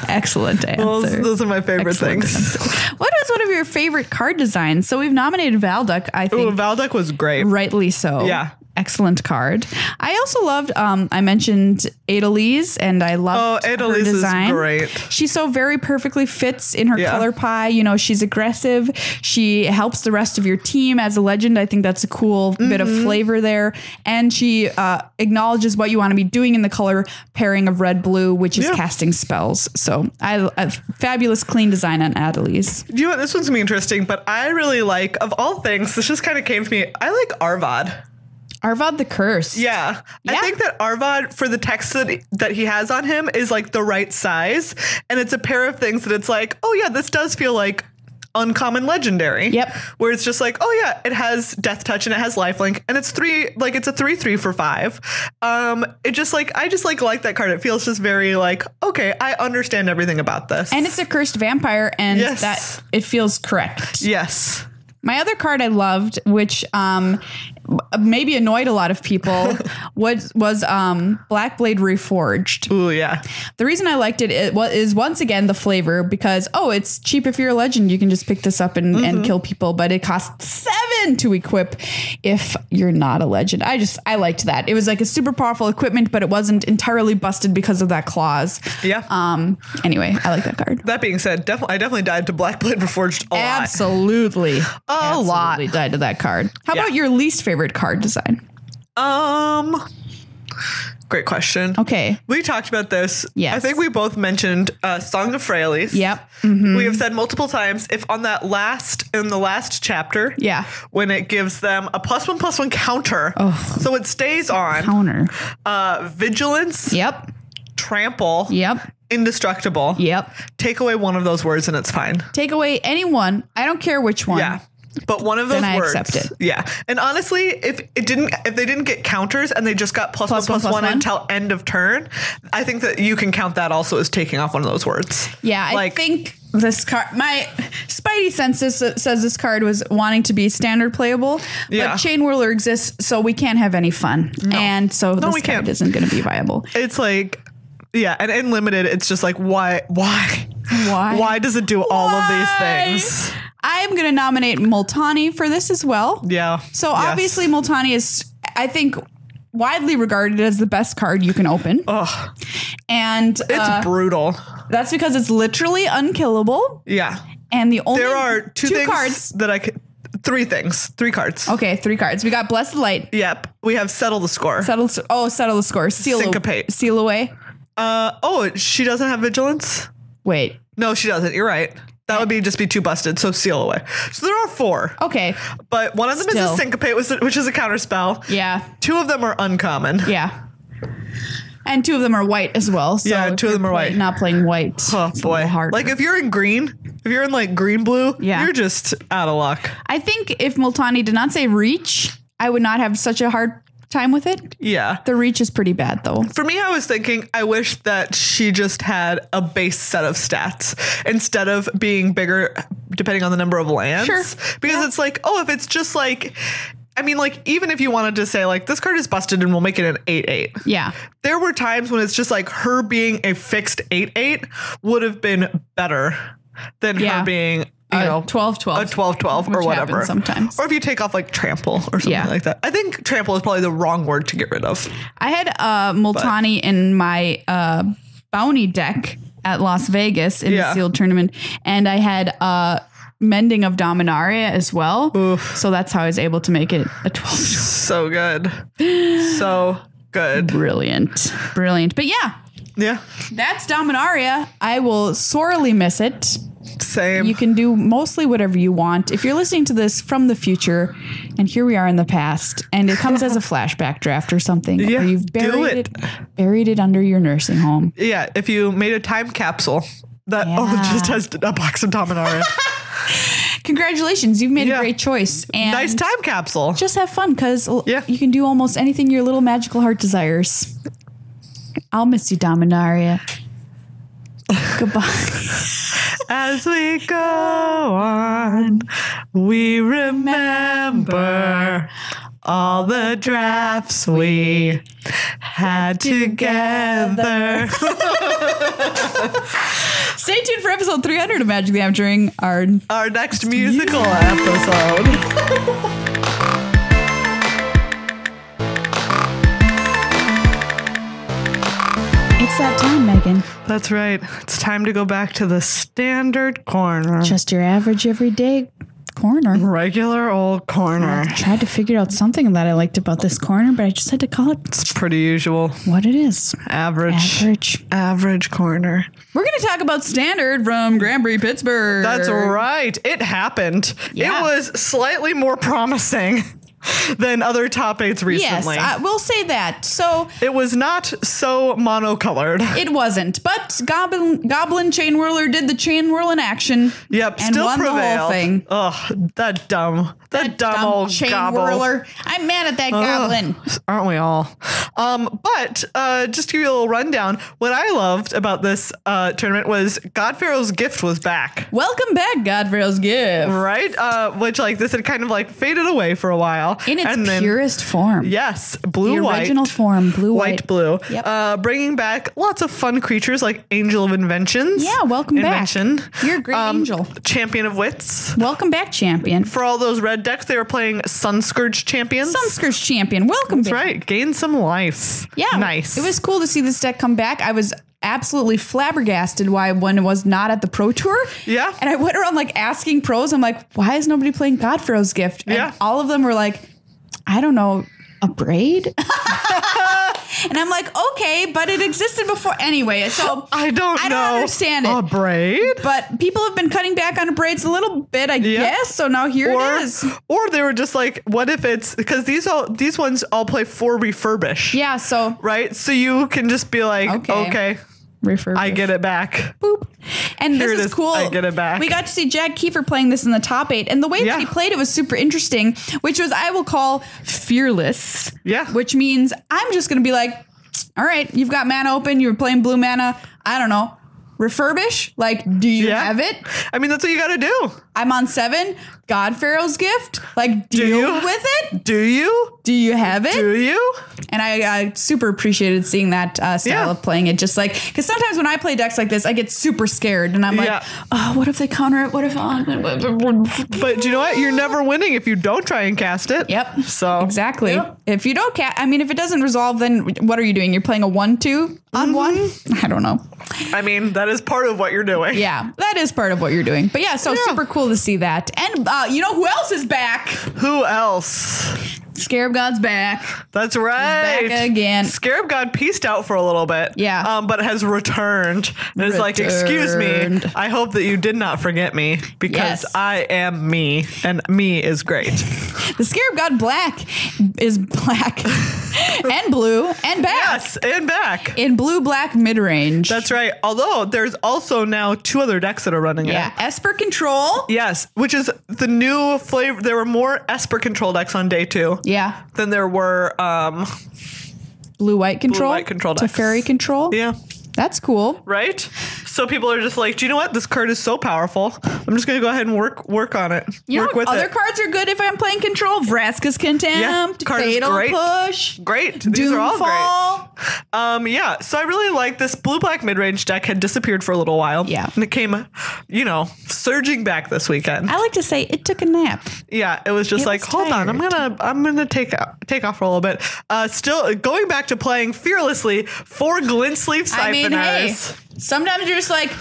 Excellent answer. Those are my favorite things. What was one of your favorite card designs? So we've nominated Valduck, I think. Valduck was great. Rightly so. Yeah. excellent card. I also loved, I mentioned Adelize, and I loved her design. Is great. She so very perfectly fits in her color pie. You know, she's aggressive. She helps the rest of your team as a legend. I think that's a cool bit of flavor there. And she acknowledges what you want to be doing in the color pairing of red-blue, which is casting spells. So a fabulous, clean design on Adelize. You know what? This one's going to be interesting, but I really like, of all things, this just kind of came to me. I like Arvad. Arvad the Curse. Yeah. I think that Arvad, for the text that he has on him, is like the right size. And it's a pair of things that it's like, oh yeah, this does feel like uncommon legendary. Yep. Where it's just like, oh yeah, it has death touch and it has lifelink and it's a 3/3 for 5. It just like, I just like that card. It feels just very like, okay, I understand everything about this. And it's a cursed vampire, and that it feels correct. Yes. My other card I loved, which maybe annoyed a lot of people, was Blackblade Reforged. Ooh, yeah. The reason I liked it is once again the flavor, because it's cheap if you're a legend. You can just pick this up and kill people, but it costs 7 to equip if you're not a legend. I liked that. It was like a super powerful equipment, but it wasn't entirely busted because of that clause. Yeah. Anyway, I like that card. That being said, I definitely died to Blackblade Reforged a lot. Absolutely. A lot. Died to that card. How about your least favorite card design? Great question. Okay. We talked about this. Yes. I think we both mentioned Song of Freyalise. Yep. We have said multiple times, if on that in the last chapter, when it gives them a +1/+1 counter, so it stays on counter, vigilance. Yep. Trample. Yep. Indestructible. Yep. Take away one of those words and it's fine. Take away any one. I don't care which one. Yeah. But one of those words. Accept it. Yeah. And honestly, if they didn't get counters and they just got +1/+1 until end of turn, I think that you can count that also as taking off one of those words. Yeah. I think this card, my Spidey sense says this card was wanting to be standard playable, but Chainwhirler exists, so we can't have any fun. No. And so this card isn't going to be viable. It's like, yeah. And in limited, it's just like, why does it do all of these things? I'm going to nominate Multani for this as well. Yeah. So obviously Multani is, I think, widely regarded as the best card you can open. Ugh. And it's brutal. That's because it's literally unkillable. Yeah. And the only there are two cards that I could. 3 things. 3 cards. Okay, 3 cards. We got Blessed Light. Yep. We have Settle the Score. Settle the Score. Syncopate. Seal away. She doesn't have vigilance? Wait. No, she doesn't. You're right. That would just be too busted. So seal away. So there are 4. Okay. But one of them is a Syncopate, which is a counter spell. Yeah. 2 of them are uncommon. Yeah. And 2 of them are white as well. So yeah, 2 of them are white. Not playing white. Oh boy. Like if you're in green, if you're in like green blue, you're just out of luck. I think if Multani did not say reach, I would not have such a hard time with it. Yeah. The reach is pretty bad though. For me, I was thinking I wish that she just had a base set of stats instead of being bigger depending on the number of lands. Sure. Because it's like, if it's just like, I mean, like, even if you wanted to say like this card is busted and we'll make it an 8/8. Yeah. There were times when it's just like her being a fixed 8/8 would have been better than her being 12/12. A 12/12 or whatever. Sometimes. Or if you take off like trample or something like that. I think trample is probably the wrong word to get rid of. I had Multani in my bounty deck at Las Vegas in the sealed tournament, and I had Mending of Dominaria as well. Oof. So that's how I was able to make it a 12. So good. So good. Brilliant. But yeah. That's Dominaria. I will sorely miss it. Same. You can do mostly whatever you want. If you're listening to this from the future, and here we are in the past, and it comes as a flashback draft or something, or you've buried it under your nursing home. Yeah, if you made a time capsule that just has a box of Dominaria. Congratulations, you've made a great choice. And nice time capsule. Just have fun, because you can do almost anything your little magical heart desires. I'll miss you, Dominaria. Goodbye. As we go on, we remember all the drafts we had together. Stay tuned for episode 300 of Magic the App during our next musical episode. It's that time, Megan. That's right. It's time to go back to the standard corner. Just your average everyday corner. Regular old corner. I tried to figure out something that I liked about this corner, but I just had to call it It's pretty usual. what it is. Average corner. We're going to talk about standard from Grand Prix Pittsburgh. That's right. It happened. Yeah. It was slightly more promising than other top 8s recently. Yes, we'll say that. So it was not so monocolored. it wasn't, but Goblin Chainwhirler did the chainwhirl in action. Yep, and still won prevailed. the whole thing. Ugh, that dumb old gobble. Chainwhirler. I'm mad at that goblin. Aren't we all? But just to give you a little rundown, what I loved about this tournament was God Pharaoh's Gift was back. Welcome back, God Pharaoh's Gift. Right? Which like this had kind of like faded away for a while. In its and then, purest form. Yes, blue, the white. original form, blue, white. Blue. Yep. Bringing back lots of fun creatures like Angel of Inventions. Yeah, welcome Invention. back. You're a great angel. Champion of Wits. Welcome back, champion. For all those red decks, they were playing Sunscourge Champions. Sunscourge champion. Welcome That's back. right. Gain some life. Yeah. Nice. It was cool to see this deck come back. I was absolutely flabbergasted when it was not at the Pro Tour. Yeah. And I went around like asking pros. I'm like, why is nobody playing God Pharaoh's Gift? And Yeah. all of them were like, I don't know, a braid? And I'm like, okay, but it existed before. Anyway, so I don't understand it. A braid? But people have been cutting back on braids a little bit, I guess. So now here it is. Or they were just like, what if it's because these ones all play for refurbish. Yeah, so Right? So you can just be like, okay, refurbish. I get it back. Boop. And Here this it is is. cool. I get it back. We got to see Jack Kiefer playing this in the top 8. And the way that he played it was super interesting, which was I will call fearless. Yeah. Which means I'm just going to be like, all right, you've got mana open. You're playing blue mana. I don't know. Refurbish? Like, do you have it? I mean, that's what you got to do. I'm on 7. God Pharaoh's Gift. Like, deal with it? Do you? Do you have it? Do you? And I super appreciated seeing that style of playing it. Just like, because sometimes when I play decks like this, I get super scared. And I'm like, oh, what if they counter it? What if... But do you know what? You're never winning if you don't try and cast it. Yep. So exactly. Yeah. If you don't cast... I mean, if it doesn't resolve, then what are you doing? You're playing a 1/2 on one? I don't know. I mean, that is part of what you're doing. Yeah, that is part of what you're doing. But yeah, so super cool to see that. And you know who else is back? Who else? Scarab God's back. That's right. He's back again. Scarab God pieced out for a little bit. Yeah. But has returned. And it's like, excuse me, I hope that you did not forget me because I am me and me is great. The Scarab God Black is black and blue and back. Yes, and back. In blue-black mid-range. That's right. Although there's also now 2 other decks that are running it. Yeah, Esper Control. Yes, which is the new flavor. There were more Esper Control decks on day 2. Yeah. Than there were Blue-white Control. Blue-white Control decks. Teferi Control. Yeah. That's cool. Right? So people are just like, do you know what? This card is so powerful. I'm just going to go ahead and work on it. You work know with other it. cards are good if I'm playing Control? Vraska's Contempt. Card is Fatal great. Push. Great. These are all Doomfall. great. Yeah. So I really like this blue-black mid-range deck had disappeared for a little while. Yeah. And it came, surging back this weekend. I like to say it took a nap. Yeah, it was just like, hold on, I'm gonna take off for a little bit. Still going back to playing fearlessly for Glint Sleeve Siphoners. I mean, hey, sometimes you're just like,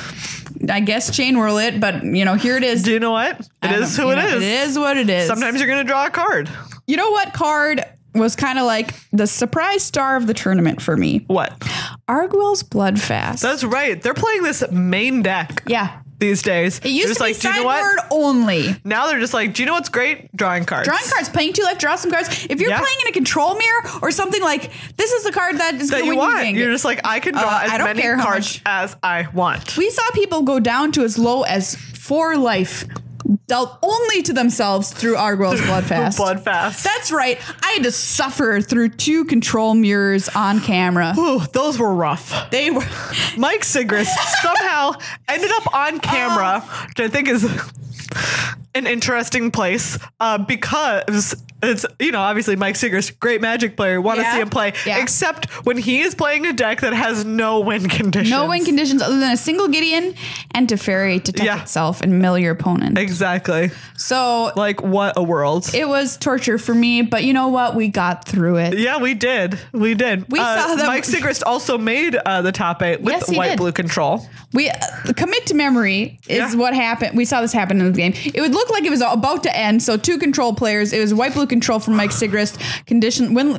I guess Chainwhirl it, but here it is. Do you know what? It is who it is. It is what it is. Sometimes you're gonna draw a card. You know what card was kind of like the surprise star of the tournament for me? What? Arguel's Bloodfast. That's right. They're playing this main deck. Yeah. These days. It used to be do you know sideboard only. Now they're just like, do you know what's great? Drawing cards. Drawing cards, playing 2 life, draw some cards. If you're playing in a control mirror or something like, this is the card that is that going you to want. win. You're just like, I can draw as many cards much. as I want. We saw people go down to as low as 4 life, dealt only to themselves through Arguel's Bloodfast. Bloodfast. That's right. I had to suffer through 2 control mirrors on camera. Ooh, those were rough. They were. Mike Sigrist somehow ended up on camera, which I think is an interesting place because It's, obviously Mike Sigrist, great Magic player. Want to see him play. Yeah. Except when he is playing a deck that has no win conditions. No win conditions other than a single Gideon and Teferi to tech itself and mill your opponent. Exactly. So, like, what a world. It was torture for me, but you know what? We got through it. Yeah, we did. We saw that Mike Sigrist also made the top 8 with the white-blue control. Commit to memory is what happened. We saw this happen in the game. It would look like it was about to end. So 2 control players. It was white-blue control from Mike Sigrist,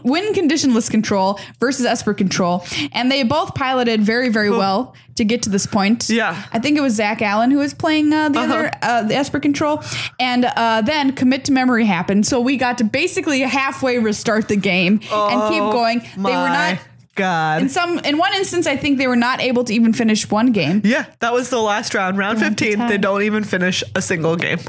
win conditionless control versus Esper control. And they both piloted very, very well to get to this point. Yeah. I think it was Zach Allen who was playing the Esper control. And then commit to memory happened. So we got to basically halfway restart the game and keep going. They were not... God. In one instance, I think they were not able to even finish one game. Yeah, that was the last round. Round 15, they don't even finish a single game.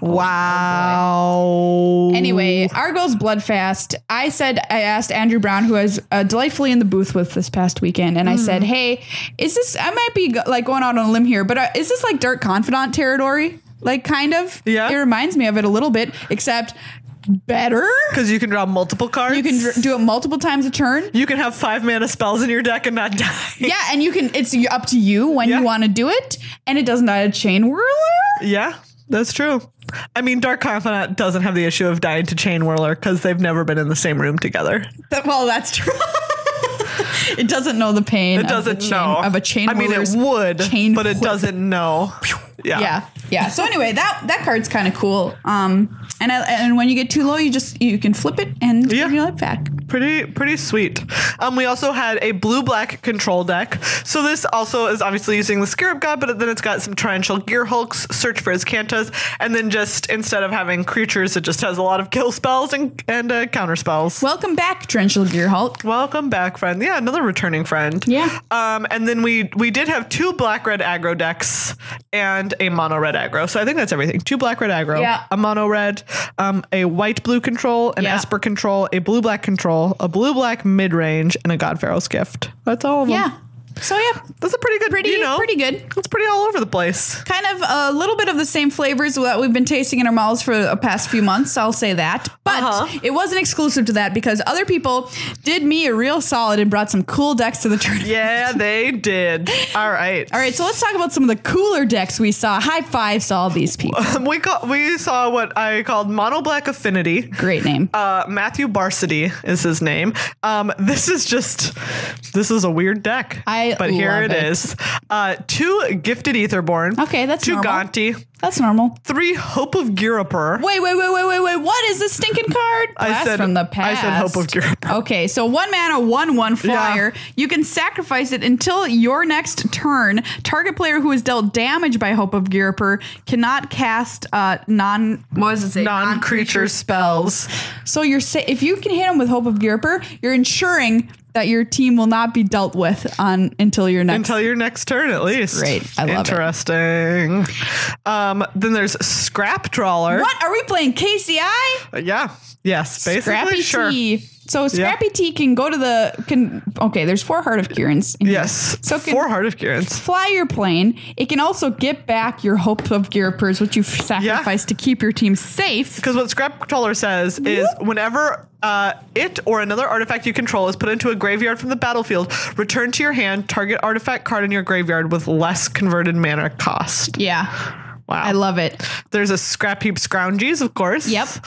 Wow. Anyway, Argo's Bloodfast. I asked Andrew Brown, who was delightfully in the booth with this past weekend, and I said, hey, is this, I might be like going out on a limb here, but is this like Dark Confidant territory? Like, kind of? Yeah. It reminds me of it a little bit, except... better, because you can draw multiple cards. You can do it multiple times a turn. You can have 5 mana spells in your deck and not die. Yeah, and it's up to you when you want to do it, and it doesn't die to Chainwhirler. Yeah, that's true. I mean, Dark Confidant doesn't have the issue of dying to Chainwhirler because they've never been in the same room together. Well, that's true. It doesn't know the pain. It doesn't know of a Chainwhirler's. I mean, it would, but it doesn't know. Yeah. So anyway, that card's kind of cool. And when you get too low, you can flip it and give your life back. Pretty sweet. We also had a blue-black control deck. So this also is obviously using the Scarab God, but then it's got some Torrential Gear Hulks, Search for his Kantas, and then just instead of having creatures, it just has a lot of kill spells and counter spells. Welcome back, Torrential Gear Hulk. Welcome back, friend. Yeah, another returning friend. Yeah. And then we did have 2 black-red aggro decks and a mono-red aggro. So I think that's everything. 2 black-red aggro, a mono-red, a white-blue control, an Esper control, a blue-black control, a blue-black mid-range, and a God Pharaoh's Gift. That's all of them. Yeah. So yeah, that's a pretty good, pretty good. It's pretty all over the place. Kind of a little bit of the same flavors that we've been tasting in our mouths for the past few months. I'll say that, but it wasn't exclusive to that because other people did me a real solid and brought some cool decks to the tournament. Yeah, they did. All right. So let's talk about some of the cooler decks we saw. High fives to all these people. We saw what I called Mono Black Affinity. Great name. Matthew Barsity is his name. This is a weird deck. But here it is. 2 Gifted Aetherborn. Okay, that's 2 normal. Gonti. That's normal. 3 Hope of Girapur. Wait. What is this stinking card? Blast from the past. I said Hope of Girapur. Okay, so 1 mana, 1/1 flyer. Yeah. You can sacrifice it until your next turn. Target player who is dealt damage by Hope of Girapur cannot cast non-creature spells. So if you can hit them with Hope of Girapur, you're ensuring that your team will not be dealt with until your next turn, at least. Great. I love it. Then there's Scrap Trawler. What? Are we playing KCI? Yeah. Yes. Basically, Scrappy sure. T. So Scrappy T can go to there's 4 Heart of Kirans. Yes. So 4 Heart of Kirans. Fly your plane. It can also get back your Hope of Girapurs, which you've sacrificed to keep your team safe. Because what Scrap Trawler says is whenever it or another artifact you control is put into a graveyard from the battlefield, return to your hand target artifact card in your graveyard with less converted mana cost. Yeah. Wow. I love it. There's a Scrap Heap Scroungies, of course. Yep. 3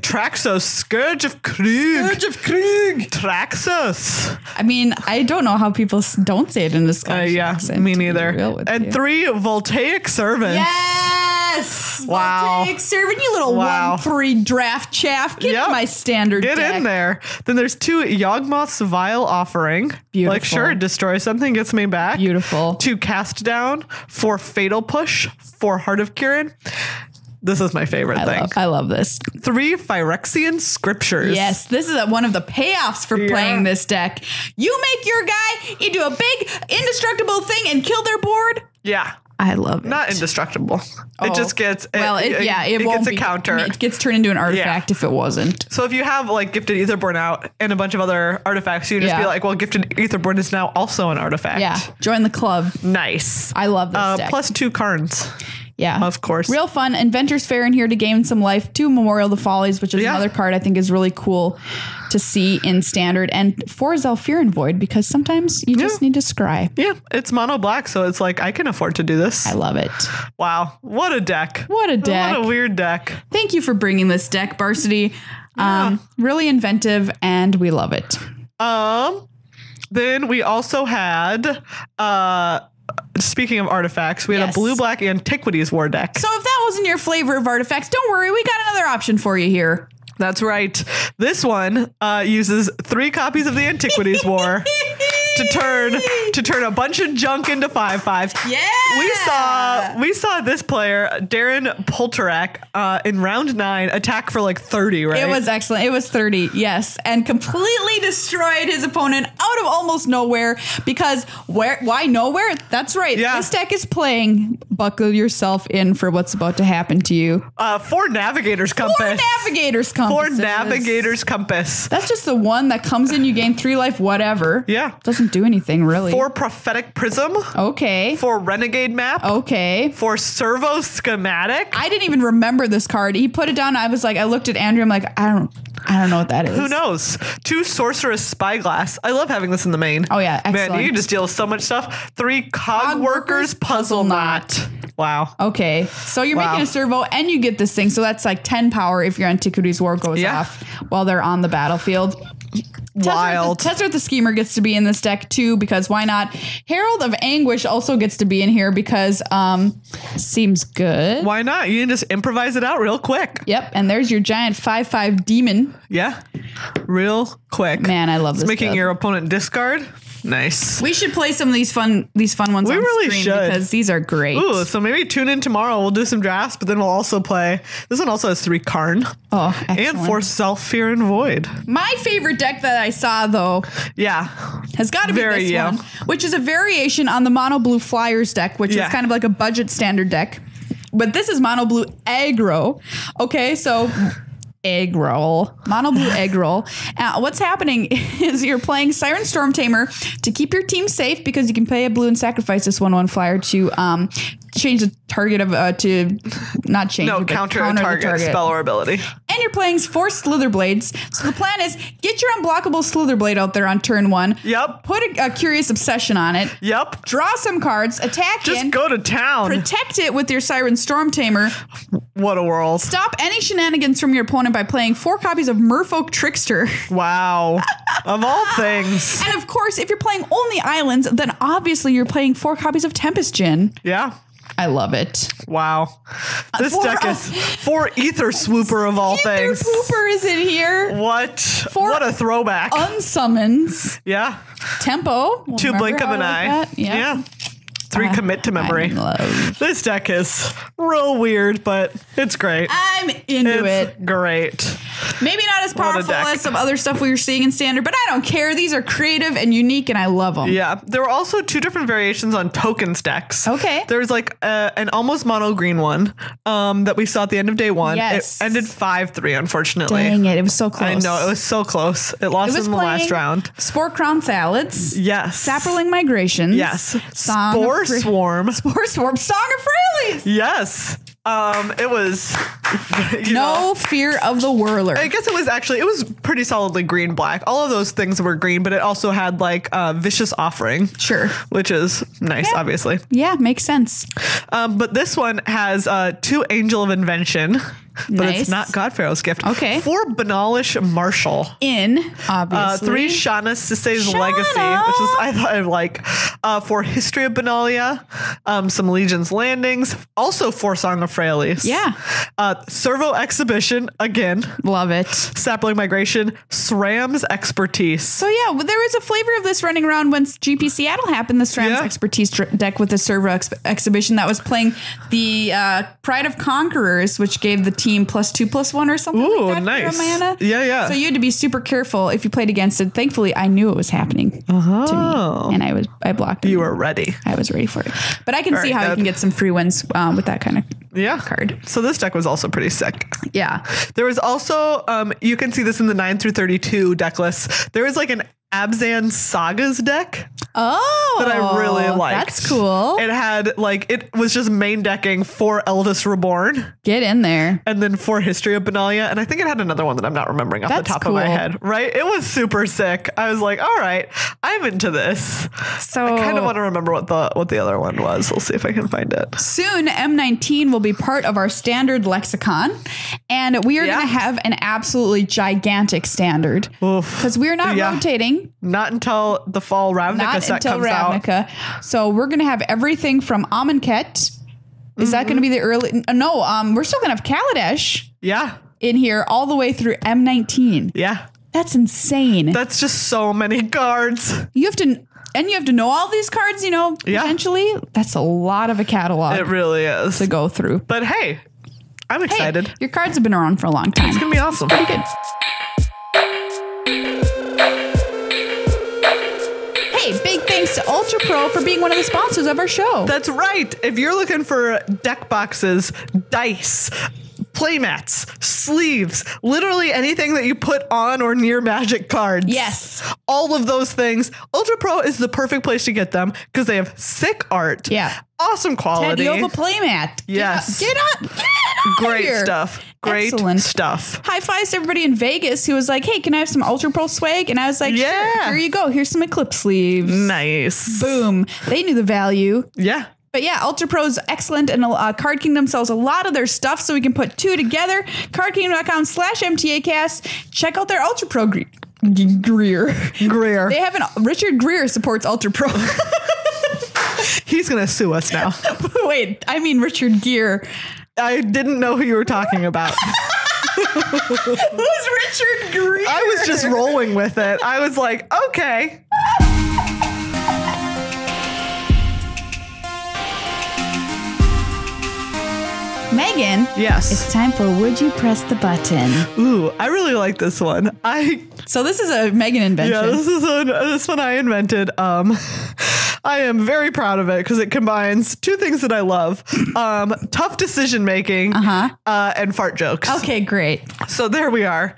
Traxos, Scourge of Krieg. Traxos. I mean, I don't know how people don't say it in the Scottish accent. Me neither. And 3 Voltaic Servants. Yes. Wow. Voltaic Servant, you little 1/3 draft chaff. Get in my standard deck. Get in there. Then there's 2 Yawgmoth's Vile Offering. Beautiful. Like, sure, destroy something, gets me back. Beautiful. 2 Cast Down, 4 Fatal Push, 4 Heart of Kirin. This is my favorite thing. I love this. 3 Phyrexian Scriptures. Yes, this is one of the payoffs for playing this deck. You make your guy into a big indestructible thing and kill their board. Yeah. I love it. Not indestructible. It just gets it gets a counter. It gets turned into an artifact if it wasn't. So if you have like Gifted Aetherborn out and a bunch of other artifacts, you just be like, well, Gifted Aetherborn is now also an artifact. Yeah. Join the club. Nice. I love this deck. Plus 2 Karns. Yeah. Of course. Real fun. Inventors Fair in here to gain some life to Memorial the Follies, which is another card I think is really cool to see in standard. And 4 Zhalfirin Void, because sometimes you just need to scry. Yeah, it's mono black, so it's like I can afford to do this. I love it. Wow. What a deck. What a deck. What a weird deck. Thank you for bringing this deck, Varsity. Really inventive, and we love it. Then we also had speaking of artifacts, we had a blue-black Antiquities War deck. So if that wasn't your flavor of artifacts, don't worry, we got another option for you here. That's right. This one uses 3 copies of the Antiquities War to turn a bunch of junk into 5/5s. Yeah. We saw this player, Darren Polterak, in round 9 attack for like 30, right? It was excellent. It was 30, yes, and completely destroyed his opponent out of almost nowhere. Because why nowhere? That's right. Yeah. This deck is playing. Buckle yourself in for what's about to happen to you. 4 Navigator's Compass. 4 Navigator's Compass. 4 Navigator's Compass. That's just the one that comes in. You gain 3 life. Whatever. Yeah. Doesn't do anything really. 4 Prophetic Prism. Okay. 4 Renegade Map. Okay. 4 Servo Schematic. I didn't even remember this card. He put it down. I looked at Andrew. I'm like, I don't know what that is. Who knows? 2 Sorceress Spyglass. I love having this in the main. Oh yeah, excellent. Man, you can just deal with so much stuff. 3 Cogworkers Puzzle Knot. Wow. Okay, so you're making a servo and you get this thing. So that's like 10 power if your Antiquities War goes off while they're on the battlefield. Wild. Tezzeret the Schemer gets to be in this deck too, because why not? Herald of Anguish also gets to be in here because seems good. Why not? You can just improvise it out real quick. Yep, and there's your giant 5/5 demon. Yeah, real quick. Man, I love this. It's making stuff. your opponent discard. Nice. We should play some of these fun ones on really stream should. because these are great. Ooh, so maybe tune in tomorrow. We'll do some drafts, but then we'll also play. This one also has 3 Karn. Oh, excellent. And 4 Zhalfirin Void. My favorite deck that I saw, though, has got to be this one, which is a variation on the Mono Blue Flyers deck, which is kind of like a budget standard deck. But this is Mono Blue Aggro. Okay, so egg roll, mono blue egg roll. What's happening is you're playing Siren Storm Tamer to keep your team safe because you can pay a blue and sacrifice this 1/1 flyer to change the target of to not change counter a target spell or ability. And you're playing 4 Slither Blades. So the plan is get your unblockable Slither Blade out there on turn 1. Yep. Put a Curious Obsession on it. Yep. Draw some cards. Attack. Just go to town. Protect it with your Siren Storm Tamer. What a world. Stop any shenanigans from your opponent by playing 4 copies of Merfolk Trickster. Wow. Of all things. And of course, if you're playing only islands, then obviously you're playing 4 copies of Tempest Djinn. Yeah. I love it. Wow. This deck is 4 Ether Swooper of all things. Ether Swooper is in here. What a throwback. Unsummons. Yeah. Tempo. 2 Blink of an Eye. Yeah. 3 Commit to Memory. This deck is real weird, but it's great. I'm into it. Great. Maybe not as powerful as some other stuff we were seeing in Standard, but I don't care. These are creative and unique, and I love them. Yeah. There were also 2 different variations on tokens decks. Okay. There's like an almost mono green one that we saw at the end of day 1. Yes. It ended 5-3, unfortunately. Dang it. It was so close. I know. It was so close. It lost in the last round. Spore Crown Thalids. Yes. Sapperling Migrations. Yes. Spore Swarm. Spore Swarm. Song of Fraley's. Yes. It was no fear of the whirler. I guess it was pretty solidly green black. All of those things were green, but it also had like Vicious Offering. Sure. Which is nice, obviously. Yeah, makes sense. But this one has 2 Angel of Invention. But it's not Godpharaoh's Gift. Okay. 4 Banalish Marshall. Obviously. 3 Shana Sisay's Legacy, which is I thought I like. 4 History of Benalia. Some Legion's Landings. Also 4 Song of Fraley's. Yeah. Servo Exhibition, again. Love it. Sapling Migration. SRAM's Expertise. So yeah, there was a flavor of this running around when GP Seattle happened, the SRAM's Expertise deck with the Servo Exhibition that was playing the Pride of Conquerors, which gave the team +2/+1 or something like that. Nice. For a mana. Yeah. So you had to be super careful if you played against it. Thankfully, I knew it was happening to me, and I blocked it. You were ready. I was ready for it. But I can see how you can get some free wins with that kind of card. So this deck was also pretty sick. Yeah. There was also, you can see this in the 9 through 32 deck list. There was like an Abzan Sagas deck. that I really liked. That's cool. It had like, it was just main decking for Elvis Reborn. Get in there. And then for History of Benalia. And I think it had another one that I'm not remembering off the top of my head. Right? It was super sick. I was like, all right, I'm into this. So I kind of want to remember what the other one was. We'll see if I can find it. Soon, M19 will be part of our standard lexicon. And we are going to have an absolutely gigantic standard. Because we're not rotating. Not until the fall Ravnica set comes out. So we're going to have everything from Amonkhet. Is that going to be the early? No, we're still going to have Kaladesh. Yeah. In here all the way through M19. Yeah. That's insane. That's just so many cards. You have to know all these cards, you know, potentially. That's a lot of a catalog. It really is. To go through. But hey, I'm excited. Your cards have been around for a long time. It's going to be awesome. Pretty good. Hey, big thanks to UltraPro for being one of the sponsors of our show. That's right. If you're looking for deck boxes, dice, playmats, sleeves, literally anything that you put on or near Magic cards. Yes. All of those things. UltraPro is the perfect place to get them because they have sick art. Yeah. Awesome quality. Ted, you have a playmat. Yes. Get on Great here. stuff. Great Excellent stuff. High fives to everybody in Vegas who was like, hey, can I have some UltraPro swag? And I was like, sure, here you go. Here's some Eclipse sleeves. Nice. Boom. They knew the value. Yeah. But yeah, UltraPro is excellent, and Card Kingdom sells a lot of their stuff, so we can put two together. CardKingdom.com/MTAcast. Check out their UltraPro Greer. They have Richard Greer supports UltraPro. He's going to sue us now. Wait, I mean Richard Gere. I didn't know who you were talking about. Who's Richard Greer? I was just rolling with it. I was like, okay. Meghan. Yes. It's time for Would You Press the Button? Ooh, I really like this one. So this is a Meghan invention. Yeah, this one I invented. I am very proud of it because it combines two things that I love. Tough decision making and fart jokes. Okay, great. So there we are.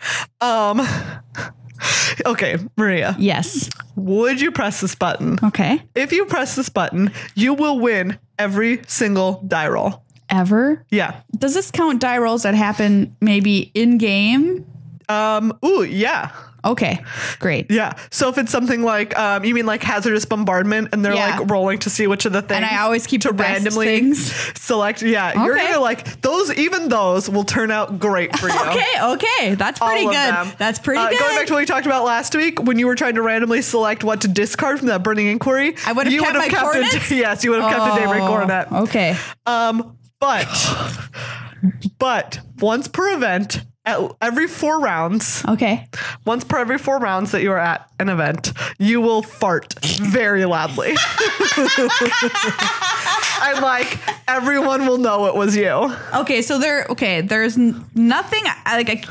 Okay, Maria. Yes. Would you press this button? Okay. If you press this button, you will win every single die roll. Ever? Yeah. Does this count die rolls that happen maybe in game? Ooh, yeah. Okay, great. Yeah. So if it's something like, you mean like hazardous bombardment, and they're like rolling to see which of the things. And I always keep to the best randomly things. select. Yeah, you're gonna like those. Even those will turn out great for you. Okay, that's pretty good. That's pretty good. Going back to what we talked about last week, when you were trying to randomly select what to discard from that burning inquiry, I would have kept my Cornets? Yes, you would have kept a Daybreak Coronet. Okay. But once per event, at every 4 rounds. Okay. Once per every 4 rounds that you are at an event, you will fart very loudly. And like everyone will know it was you. Okay, so there's nothing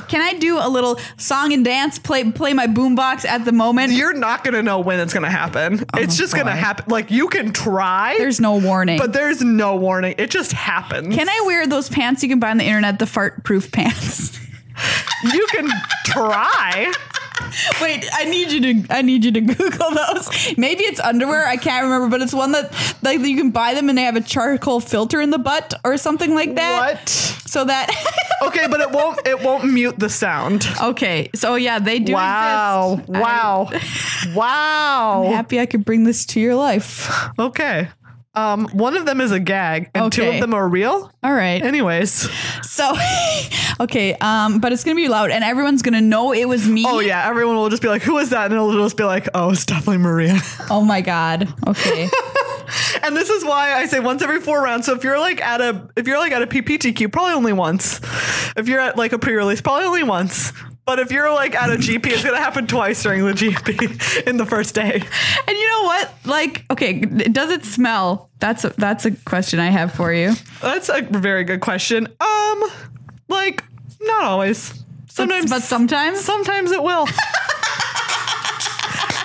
can I do a little song and dance, play my boombox at the moment? You're not going to know when it's going to happen. It's just going to happen. Like you can try. There's no warning. But there's no warning. It just happens. Can I wear those pants you can buy on the internet, the fart proof pants? You can try. Wait, I need you to Google those. Maybe it's underwear. I can't remember, but it's one that like you can buy them and they have a charcoal filter in the butt or something like that. What? So that okay, but it won't mute the sound. Okay, so yeah, they do. Wow! Exist. Wow! Wow! I'm happy I could bring this to your life. Okay. One of them is a gag and 2 of them are real. All right. Anyways. So, okay. But it's going to be loud and everyone's going to know it was me. Oh yeah. Everyone will just be like, who is that? And it'll just be like, oh, it's definitely Maria. Oh my God. Okay. And this is why I say once every 4 rounds. So if you're like at a PPTQ, probably only once. If you're at like a pre-release, probably only once. But if you're like at a GP, it's going to happen twice during the GP in the first day. And you know what? Like, okay, does it smell? That's a question I have for you. That's a very good question. Like not always. Sometimes. But sometimes? Sometimes it will.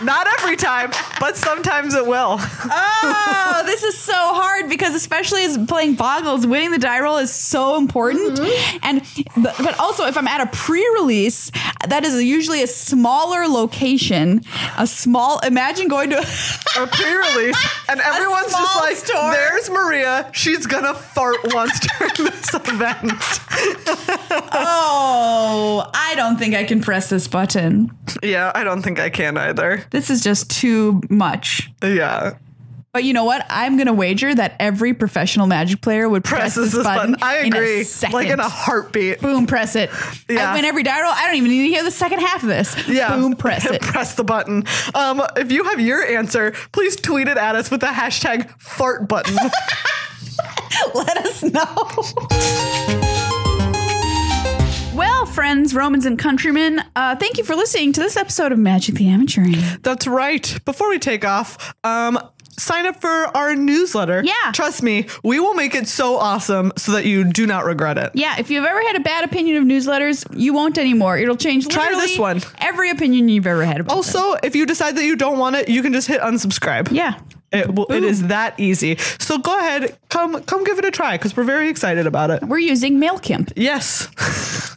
Not every time. but sometimes it will. Oh, this is so hard because especially as playing Boggles, winning the die roll is so important. And but also if I'm at a pre-release, that is usually a smaller location. Imagine going to A pre-release and everyone's just like, store. There's Maria. She's gonna fart once during this event. Oh, I don't think I can press this button. Yeah, I don't think I can either. This is just too much. Yeah. But you know what? I'm going to wager that every professional Magic player would press this button. I agree. In a second. Like in a heartbeat. Boom, press it. Yeah. I win every die roll. I don't even need to hear the second half of this. Yeah. Boom, press it. Press the button. If you have your answer, please tweet it at us with the hashtag fart button. Let us know. Well, friends, Romans, and countrymen, thank you for listening to this episode of Magic the Amateuring. That's right. Before we take off, sign up for our newsletter. Yeah. Trust me, we will make it so awesome so that you do not regret it. Yeah, if you've ever had a bad opinion of newsletters, you won't anymore. It'll change Try this one. Every opinion you've ever had about Also, if you decide that you don't want it, you can just hit unsubscribe. Yeah. It is that easy. So go ahead, come give it a try because we're very excited about it. We're using MailChimp. Yes.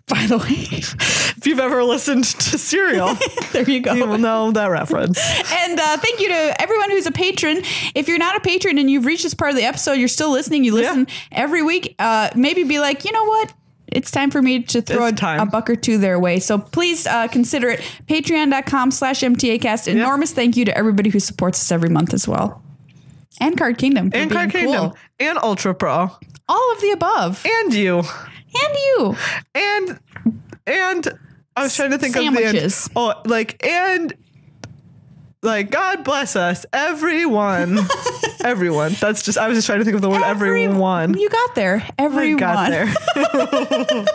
By the way, if you've ever listened to Serial, there you go. You will know that reference. And thank you to everyone who's a patron. If you're not a patron and you've reached this part of the episode, you're still listening. You listen every week. Maybe be like, you know what? It's time for me to throw a buck or two their way. So please consider it. Patreon.com/MTAcast. Enormous thank you to everybody who supports us every month as well. And Card Kingdom. And Card Kingdom. Cool. And UltraPro. All of the above. And you. And you. And I was trying to think Sandwiches. of the end. Oh, like God bless us, everyone. Everyone. I was just trying to think of the word everyone. You got there. Everyone. I got there.